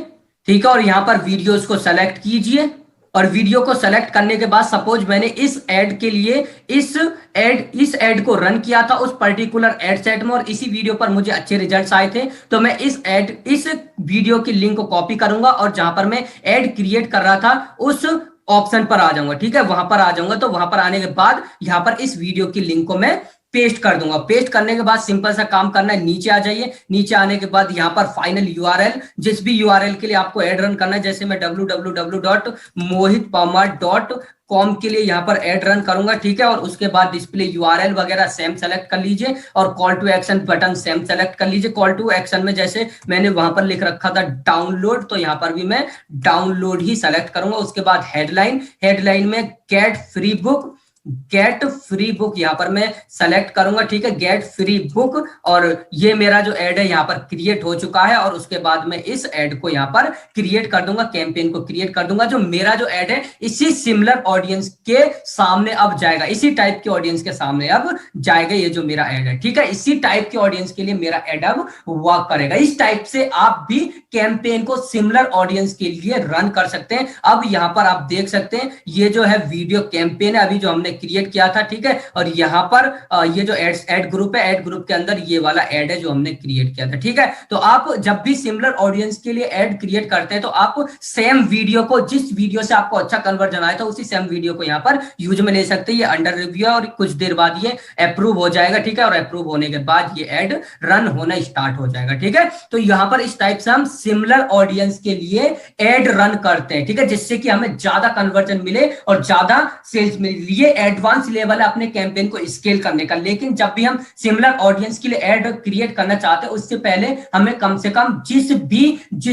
ठीक है, और यहां पर वीडियोस को सेलेक्ट कीजिए और वीडियो को सेलेक्ट करने के बाद सपोज मैंने इस एड के लिए इस एड को रन किया था उस पर्टिकुलर एड सेट में और इसी वीडियो पर मुझे अच्छे रिजल्ट्स आए थे, तो मैं इस वीडियो की लिंक को कॉपी करूंगा और जहां पर मैं एड क्रिएट कर रहा था उस ऑप्शन पर आ जाऊंगा। ठीक है, वहां पर आ जाऊंगा। तो वहां पर आने के बाद यहां पर इस वीडियो की लिंक को मैं पेस्ट कर दूंगा। पेस्ट करने के बाद सिंपल सा काम करना है, नीचे आ जाइए। नीचे आने के बाद यहाँ पर फाइनल यूआरएल, जिस भी यूआरएल के लिए आपको एड रन करना है, जैसे मैं www.mohitparmar.com के लिए यहाँ पर एड रन करूंगा। ठीक है, और उसके बाद डिस्प्ले यूआरएल वगैरह सेम सेलेक्ट कर लीजिए और call to action button same select कर लीजिए। कॉल टू एक्शन में जैसे मैंने वहां पर लिख रखा था डाउनलोड, तो यहाँ पर भी मैं डाउनलोड ही सेलेक्ट करूंगा। उसके बाद हेडलाइन में गेट फ्री बुक यहाँ पर मैं सेलेक्ट करूंगा। ठीक है, गेट फ्री बुक, और ये मेरा जो एड है यहाँ पर क्रिएट हो चुका है। और उसके बाद मैं इस एड को यहाँ पर क्रिएट कर दूंगा, कैंपेन को क्रिएट कर दूंगा। जो मेरा जो एड है इसी सिमिलर ऑडियंस के सामने अब जाएगा, इसी टाइप के ऑडियंस के सामने अब जाएगा ये जो मेरा एड है। ठीक है, इसी टाइप के ऑडियंस के लिए मेरा एड अब वर्क करेगा। इस टाइप से आप भी कैंपेन को सिमिलर ऑडियंस के लिए रन कर सकते हैं। अब यहाँ पर आप देख सकते हैं ये जो है वीडियो कैंपेन है अभी जो हमने क्रिएट किया था। ठीक है, और यहाँ पर ये जो एड ग्रुप है, एड ग्रुप के अंदर ये वाला एड है जो हमने क्रिएट किया था। ठीक है, तो आप जब भी सिमिलर ऑडियंस के लिए एड क्रिएट करते हैं तो आप सेम वीडियो को, जिस वीडियो से आपको अच्छा कन्वर्जन आया था उसी सेम वीडियो को यहाँ पर यूज में ले सकते हैं। ये अंडर रिव्यू है और कुछ देर बाद ये अप्रूव हो जाएगा। ठीक है, और अप्रूव होने के बाद ये एड रन होना स्टार्ट हो जाएगा। ठीक है, तो यहाँ पर इस टाइप से हम सिमिलर ऑडियंस के लिए एड रन करते हैं। ठीक है, जिससे कि हमें ज्यादा कन्वर्जन मिले और ज्यादा सेल्स मिले। ये एडवांस लेवल है अपने कैंपेन को स्केल करने का। लेकिन जब भी हम सिमिलर ऑडियंस के लिए एड क्रिएट करना चाहते हैं उससे पहले हमें कम से कम जिस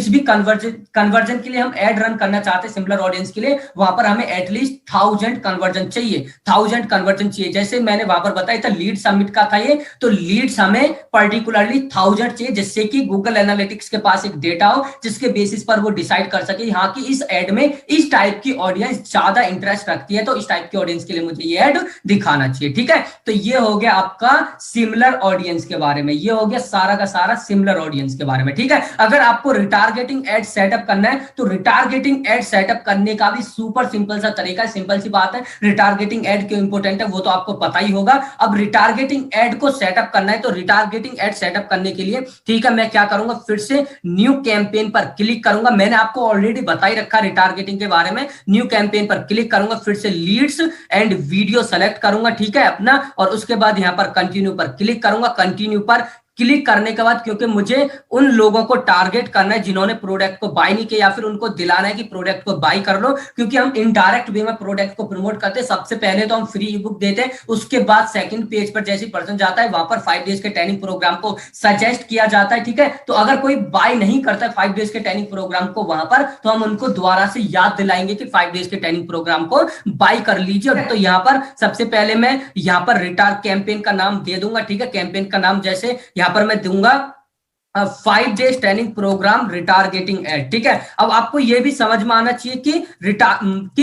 भी कन्वर्जन के लिए हम एड रन करना चाहते हैं सिमिलर ऑडियंस के लिए, वहां पर हमें एटलीस्ट 1000 कन्वर्जन चाहिए, 1000 कन्वर्जन चाहिए। जैसे मैंने वहां पर बताया था लीड सबमिट का था ये, तो लीड्स हमें पर्टिकुलरली 1000 चाहिए, जिससे कि गूगल एनालिटिक्स के पास एक डेटा हो जिसके बेसिस पर वो डिसाइड कर सके हाँ कि इस एड में इस टाइप की ऑडियंस ज्यादा इंटरेस्ट रखती है, तो इस टाइप की ऑडियंस के लिए मुझे ये एड दिखाना चाहिए। ठीक है, तो ये हो गया आपका सिमिलर ऑडियंस के बारे में, ये हो गया सारा का सारा सिमिलर ऑडियंस के बारे में। ठीक है, अगर आपको रिटारगेटिंग एड सेटअप करना है तो रिटारगेटिंग एड सेटअप करने का भी सुपर सिंपल सा तरीका है, सिंपल सी बात है। रिटारगेटिंग एड क्यों इंपॉर्टेंट है वो तो आपको पता ही होगा। अब रिटारगेटिंग एड को सेटअप करना है तो रिटारगेटिंग एड सेटअप करने के लिए ठीक है मैं क्या करूंगा, फिर से न्यू कैंपेन पर क्लिक करूंगा। मैंने आपको ऑलरेडी बता ही रखा रिटारगेटिंग के बारे में। न्यू कैंपेन पर क्लिक करूंगा, फिर से लीड्स एंड वीडियो सेलेक्ट करूंगा। ठीक है अपना, और उसके बाद यहां पर कंटिन्यू पर क्लिक करूंगा। कंटिन्यू पर क्लिक करने के बाद क्योंकि मुझे उन लोगों को टारगेट करना है जिन्होंने प्रोडक्ट को बाय नहीं किया, या फिर उनको दिलाना है कि प्रोडक्ट को बाय कर लो, क्योंकि हम इनडायरेक्ट वे में प्रोडक्ट को प्रमोट करते हैं। सबसे पहले तो हम फ्री ई बुक देते हैं, उसके बाद सेकंड पेज पर जैसे पर्सन जाता है वहां पर 5 डेज के ट्रेनिंग प्रोग्राम को सजेस्ट किया जाता है। ठीक है, तो अगर कोई बाय नहीं करता है 5 डेज के ट्रेनिंग प्रोग्राम को वहां पर, तो हम उनको दोबारा से याद दिलाएंगे कि 5 डेज के ट्रेनिंग प्रोग्राम को बाय कर लीजिए। तो यहाँ पर सबसे पहले मैं यहाँ पर रिटार कैंपेन का नाम दे दूंगा। ठीक है, कैंपेन का नाम जैसे यहाँ पर मैं दूंगा 5 days training programme retargeting ad. ठीक है, अब आपको यह भी समझ में आना चाहिए कि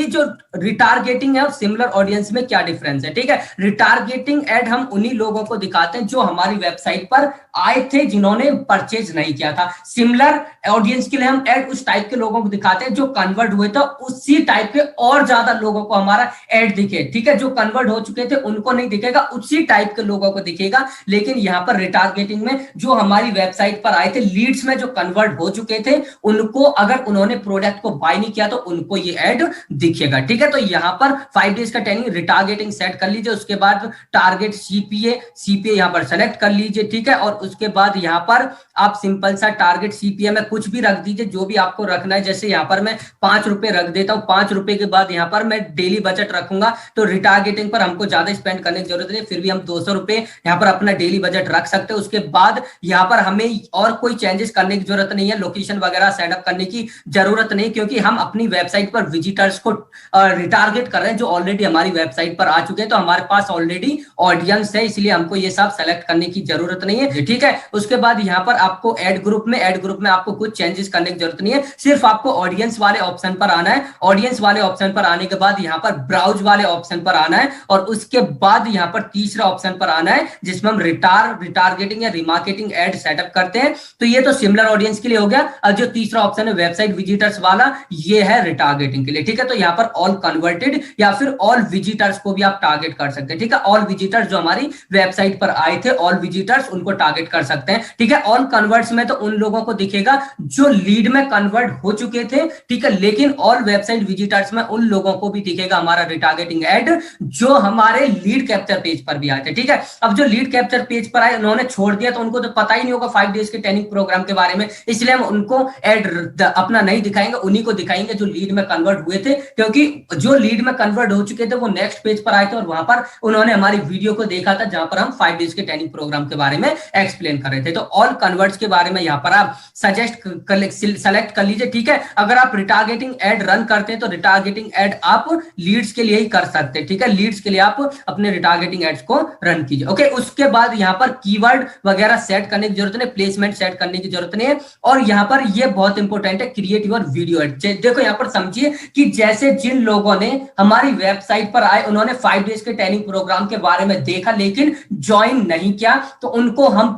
जो रिटारगेटिंग है और सिमिलर ऑडियंस में क्या डिफरेंस है। ठीक है, रिटारगेटिंग एड हम उन्हीं लोगों को दिखाते हैं जो हमारी वेबसाइट पर आए थे जिन्होंने परचेज नहीं किया था। सिमिलर ऑडियंस के लिए हम एड उस टाइप के लोगों को दिखाते हैं जो कन्वर्ट हुए थे, उसी टाइप के और ज्यादा लोगों को हमारा एड दिखे। ठीक है, जो कन्वर्ट हो चुके थे उनको नहीं दिखेगा, उसी टाइप के लोगों को दिखेगा। लेकिन यहाँ पर रिटारगेटिंग में जो हमारी वेबसाइट पर आए थे, लीड्स में जो कन्वर्ट हो चुके थे, उनको अगर उन्होंने प्रोडक्ट को बाय नहीं किया तो उनको ये एड दिखेगा। ठीक है, तो यहाँ पर 5 डेज का ट्रेनिंग रिटारगेटिंग सेट कर लीजिए। उसके बाद टारगेट सीपीए यहाँ पर सेलेक्ट कर लीजिए। ठीक है, और उसके बाद यहाँ पर आप सिंपल सा टारगेट सीपीए में कुछ भी रख दीजिए जो भी आपको रखना है। जैसे यहाँ पर मैं 5 रुपए रख देता हूँ। 5 रुपए के बाद यहाँ पर मैं डेली बजट रखूंगा, तो रिटारगेटिंग पर हमको ज्यादा स्पेंड करने की जरूरत नहीं, फिर भी हम 200 रुपए यहाँ पर अपना डेली बजट रख सकते हैं। उसके बाद यहाँ पर हमें और कोई चेंजेस करने की जरूरत नहीं है, लोकेशन वगैरह सेटअप करने की जरूरत नहीं, क्योंकि हम अपनी वेबसाइट पर विजिटर्स को रिटारगेट कर रहे हैं जो ऑलरेडी हमारी वेबसाइट पर आ चुके हैं। तो हमारे पास ऑलरेडी ऑडियंस है, इसलिए हमको ये सब सेलेक्ट करने की जरूरत नहीं है, ठीक है। उसके बाद यहाँ पर आपको ऐड ग्रुप में आपको कुछ चेंजेस करने की जरूरत नहीं है, सिर्फ आपको ऑडियंस वाले ऑप्शन पर आना है। ऑडियंस वाले ऑप्शन पर आने के बाद यहाँ पर ब्राउज वाले ऑप्शन पर आना है, और उसके बाद यहाँ पर तीसरा ऑप्शन पर आना है जिसमें हम रिटारगेटिंग या रिमार्केटिंग एड सेटअप करते हैं। तो ये तो सिमिलर ऑडियंस के लिए हो गया। अब जो तीसरा ऑप्शन है वेबसाइट विजिटर्स वाला, ये है रिटारगेटिंग के लिए, ठीक है। तो यहाँ पर ऑल कन्वर्टेड या फिर ऑल विजिटर्स को भी आप टारगेट कर सकते हैं, ठीक है। ऑल विजिटर्स जो हमारी वेबसाइट पर आए थे, ऑल विजिटर्स, उनको टारगेट कर सकते हैं, ठीक है। ऑल कन्वर्ट्स में तो उन लोगों को दिखेगा जो लीड में कन्वर्ट हो चुके थे, ठीक है। लेकिन ऑल वेबसाइट विजिटर्स में उन लोगों को भी दिखेगा हमारा रिटारगेटिंग ऐड जो हमारे लीड कैप्चर पेज पर भी आए थे, ठीक है। अब जो लीड कैप्चर पेज पर आए उन्होंने छोड़ दिया तो उनको तो पता ही नहीं होगा 5 डेज के ट्रेनिंग प्रोग्राम के बारे में, इसलिए हम उनको ऐड अपना नहीं दिखाएंगे, उन्हीं को दिखाएंगे जो लीड में कन्वर्ट हुए थे, क्योंकि जो लीड में कन्वर्ट हो चुके थे वो नेक्स्ट पेज पर आए थे और वहां पर उन्होंने हमारी वीडियो को देखा था जहां पर हम 5 डेज के ट्रेनिंग प्रोग्राम के बारे में एक्सप्लेन कर रहे थे। तो ऑल कन्वर्ट्स के बारे में यहाँ पर आप सेलेक्ट कर लीजिए, ठीक है। अगर आप रिटारगेटिंग एड रन करते हैं तो रिटारगेटिंग एड आप लीड्स के लिए ही कर सकते हैं, ठीक है। लीड्स के लिए आप अपने रिटारगेटिंग एड्स को रन कीजिए, ओके। उसके बाद यहाँ पर कीवर्ड वगैरह सेट करने की जरूरत नहीं, प्लेसमेंट सेट करने की जरूरत नहीं है। और यहाँ पर ये बहुत इंपॉर्टेंट है, क्रिएट योर वीडियो एड। देखो यहाँ पर समझिए कि जैसे जिन लोगों ने हमारी वेबसाइट पर आए, उन्होंने 5 डेज के ट्रेनिंग प्रोग्राम के बारे में देखा लेकिन ज्वाइन नहीं किया, तो उनको हम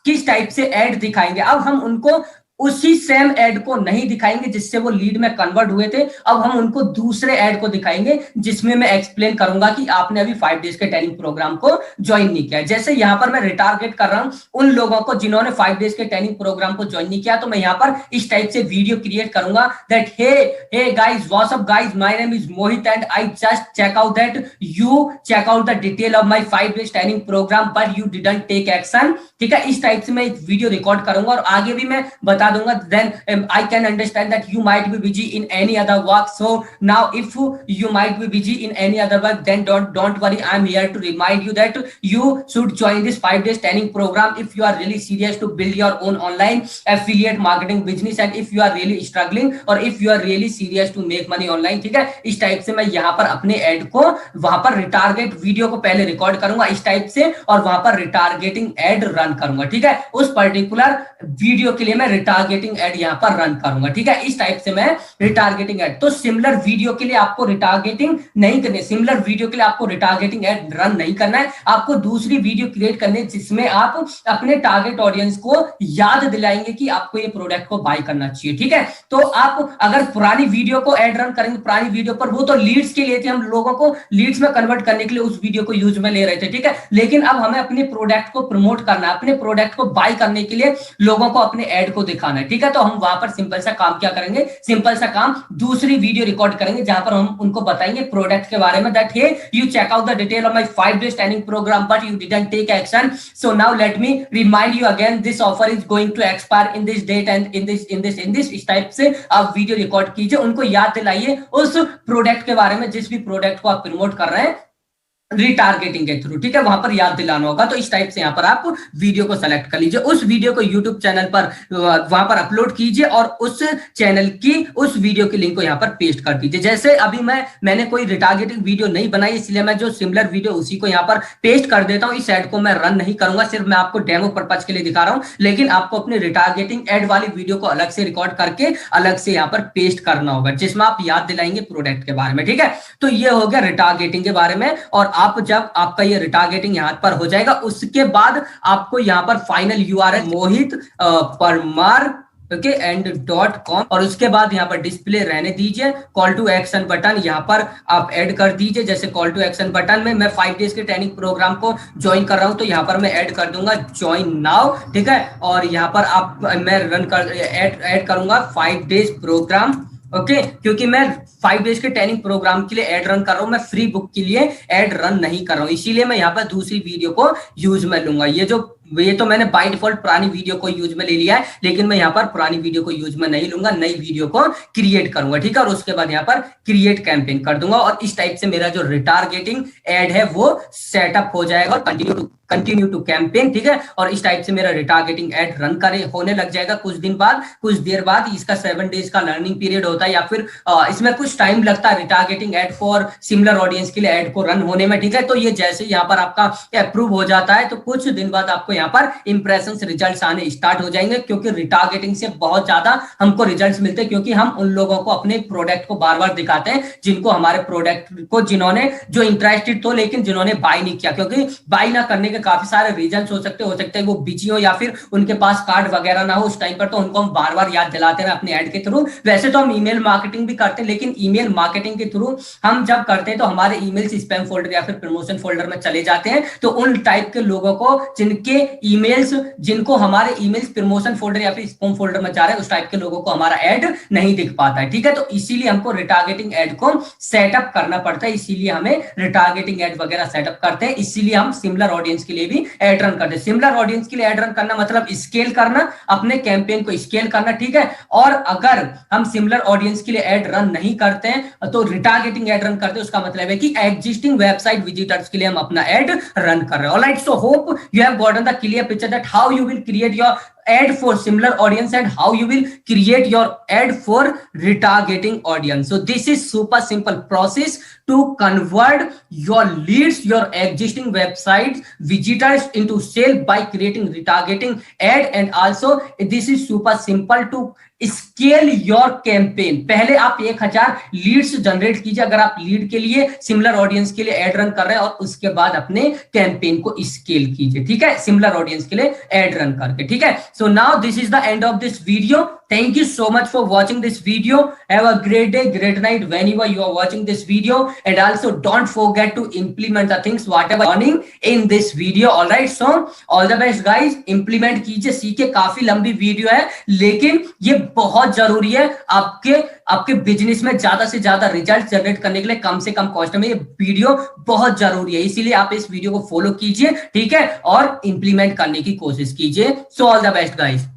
किस टाइप से ऐड दिखाएंगे। अब हम उनको उसी सेम ऐड को नहीं दिखाएंगे जिससे वो लीड में कन्वर्ट हुए थे, अब हम उनको दूसरे ऐड को दिखाएंगे जिसमें मैं एक्सप्लेन करूंगा कि आपने अभी 5 डेज के ट्रेनिंग प्रोग्राम को ज्वाइन नहीं किया। जैसे यहां पर मैं रिटारगेट कर रहा हूं उन लोगों को जिन्होंने 5 डेज के ट्रेनिंग प्रोग्राम को ज्वाइन नहीं किया, तो मैं यहां पर इस टाइप से वीडियो क्रिएट करूंगा that hey guys, what's up guys, my name is Mohit and I just check out that you check out the detail of my 5 days training programme but you didn't take action, ठीक है। इस type से मैं एक video record करूंगा और आगे भी मैं बता दूंगा then I can understand that you might be busy in any other work, so now if you might be busy in any other work then don't worry, I'm here to remind you that you should join this 5 days training program if you are really serious to build your own online affiliate marketing business and if you are really struggling or if you are really serious to make money online, ठीक है। इस type से मैं यहाँ पर अपने add को वहां पर रिटारगेट वीडियो को पहले रिकॉर्ड करूंगा इस टाइप से और वहां पर रिटारगेटिंग ऐड रन करूंगा, ठीक है। उस पर्टिकुलर वीडियो के लिए मैं रिटारगेटिंग ऐड यहां पर रन करूंगा, ठीक है। इस टाइप से मैं रिटारगेटिंग ऐड, तो सिमिलर वीडियो के लिए आपको रिटारगेटिंग नहीं करनी, सिमिलर वीडियो के लिए आपको रिटारगेटिंग ऐड रन नहीं करना है, आपको दूसरी वीडियो क्रिएट करनी है जिसमें आप अपने टारगेट ऑडियंस को याद दिलाएंगे कि आपको ये प्रोडक्ट को बाय करना चाहिए, ठीक है। तो आप अगर पुरानी वीडियो को ऐड रन करेंगे, पुरानी वीडियो पर वो तो लीड्स के लिए थे, हम लोगों को लीड्स में कन्वर्ट करने के लिए उस वीडियो को यूज में ले रहे थे, ठीक है। लेकिन अब हमें अपने प्रोडक्ट को प्रमोट करना है, अपने प्रोडक्ट को बाय करने के लिए लोगों को अपने ऐड को दिखाना है, ठीक है। तो हम वहां पर सिंपल सा काम क्या करेंगे, सिंपल सा काम दूसरी वीडियो रिकॉर्ड करेंगे जहां पर हम उनको बताएंगे प्रोडक्ट के बारे में that hey you check out the detail of my 5 days training programme but you didn't take action, so now let me remind you again this offer is going to expire in this date and in this इस type से आप video record कीजिए, उनको याद दिलाइए उस product के बारे में जिस भी प्रोडक्ट को आप प्रमोट कर रहे हैं रिटारगेटिंग के थ्रू, ठीक है। वहां पर याद दिलाना होगा, तो इस टाइप से यहाँ पर आप वीडियो को सेलेक्ट कर लीजिए, उस वीडियो को यूट्यूब चैनल पर वहां पर अपलोड कीजिए और उस चैनल की उस वीडियो की लिंक को यहाँ पर पेस्ट कर दीजिए। जैसे अभी मैंने कोई रिटारगेटिंग वीडियो नहीं बनाई, इसलिए मैं जो सिमिलर वीडियो उसी को यहाँ पर पेस्ट कर देता हूँ। इस ऐड को मैं रन नहीं करूंगा, सिर्फ मैं आपको डेमो पर्पज के लिए दिखा रहा हूँ, लेकिन आपको अपने रिटारगेटिंग एड वाली वीडियो को अलग से रिकॉर्ड करके अलग से यहाँ पर पेस्ट करना होगा जिसमें आप याद दिलाएंगे प्रोडक्ट के बारे में, ठीक है। तो ये हो गया रिटारगेटिंग के बारे में। और आप जब आपका ये रिटारगेटिंग यहां पर हो जाएगा उसके बाद आपको यहां पर फाइनल यूआरएल मोहित परमार ओके .com और उसके बाद यहाँ पर डिस्प्ले रहने दीजिए, कॉल टू एक्शन बटन यहाँ पर आप ऐड कर दीजिए। जैसे कॉल टू एक्शन बटन में मैं 5 डेज के ट्रेनिंग प्रोग्राम को ज्वाइन कर रहा हूँ तो यहाँ पर मैं ऐड कर दूंगा ज्वाइन नाउ, ठीक है। और यहाँ पर मैं ऐड करूंगा 5 डेज प्रोग्राम, ओके क्योंकि मैं 5 डेज के ट्रेनिंग प्रोग्राम के लिए ऐड रन कर रहा हूं, मैं फ्री बुक के लिए ऐड रन नहीं कर रहा हूं, इसीलिए मैं यहाँ पर दूसरी वीडियो को यूज में लूंगा। ये तो मैंने बाय डिफॉल्ट पुरानी वीडियो को यूज में ले लिया है, लेकिन मैं यहाँ पर पुरानी वीडियो को यूज में नहीं लूंगा, नई वीडियो को क्रिएट करूंगा, ठीक है। और उसके बाद यहाँ पर क्रिएट कैंपेन कर दूंगा और इस टाइप से मेरा जो रिटारगेटिंग ऐड है वो सेटअप हो जाएगा और कंटिन्यू कंटिन्यू टू कैंपेन, ठीक है। और इस टाइप से मेरा रिटारगेटिंग एड रन करे होने लग जाएगा कुछ दिन बाद, कुछ देर बाद। इसका 7 डेज का लर्निंग पीरियड होता है, या फिर इसमें कुछ टाइम लगता है retargeting ad for similar audience के लिए एड को रन होने में, ठीक है। तो ये जैसे यहाँ पर आपका अप्रूव हो जाता है तो कुछ दिन बाद आपको यहाँ पर इंप्रेशन रिजल्ट आने स्टार्ट हो जाएंगे, क्योंकि रिटारगेटिंग से बहुत ज्यादा हमको रिजल्ट मिलते हैं, क्योंकि हम उन लोगों को अपने प्रोडक्ट को बार बार दिखाते हैं जिनको हमारे प्रोडक्ट को जिन्होंने जो इंटरेस्टेड तो लेकिन जिन्होंने बाय नहीं किया, क्योंकि बाय ना करने के काफी सारे रीजन हो सकते हैं वो बिजी हो या फिर उनके पास कार्ड वगैरह ना हो उस टाइम पर, तो उनको हम बार बार याद दिलाते हैं अपने ऐड के थ्रू। वैसे तो हम ईमेल मार्केटिंग भी करते हैं, लेकिन ईमेल मार्केटिंग के थ्रू हम जब करते हैं तो हमारे ईमेल स्पैम फोल्डर या फिर प्रमोशन फोल्डर में चले जाते हैं। तो उन टाइप के लोगों को जिनके ईमेल्स जिनको हमारे ईमेल्स प्रमोशन फोल्डर या फिर स्पैम फोल्डर में जा रहे हैं उस टाइप के लोगों को हमारा ऐड नहीं दिख पाता है, ठीक है। तो इसीलिए हमको रिटारगेटिंग ऐड को सेटअप करना पड़ता है, इसीलिए हमें रिटारगेटिंग ऐड वगैरह सेटअप करते हैं, इसीलिए हम सिमिलर ऑडियंस के लिए भी ऐड रन करते हैं। सिमिलर ऑडियंस के लिए ऐड रन करना मतलब स्केल करना, अपने कैंपेन को स्केल करना, ठीक है। और अगर हम सिमिलर ऑडियंस के लिए ऐड रन नहीं करते हैं तो रिटारगेटिंग ऐड रन करते हैं, उसका मतलब है कि एग्जिस्टिंग वेबसाइट विजिटर्स के लिए हम अपना ऐड रन कर रहे हैं। Alright, so hope you have gotten the clear picture that how you will create your ad for similar audience and how you will create your ad for retargeting audience. So this is super simple process to convert your leads, your existing website visitors into sale by creating retargeting ad, and also this is super simple to scale your campaign. पहले आप 1000 leads generate कीजिए अगर आप lead के लिए similar audience के लिए ad run कर रहे हैं, और उसके बाद अपने कैंपेन को स्केल कीजिए, ठीक है, सिमिलर ऑडियंस के लिए एड रन करके, ठीक है। So now this is the end of this video. Thank you so much for watching this video. Have a great day, great night whenever you are watching this video, and also don't forget to implement the things whatever learning in this video. All right, so all the best guys. Implement कीजिए, सीखिए। काफी लंबी video है लेकिन ये बहुत जरूरी है आपके बिजनेस में ज्यादा से ज्यादा रिजल्ट जनरेट करने के लिए कम से कम कॉस्ट में ये वीडियो बहुत जरूरी है, इसीलिए आप इस वीडियो को फॉलो कीजिए, ठीक है, और इंप्लीमेंट करने की कोशिश कीजिए। So all the best guys.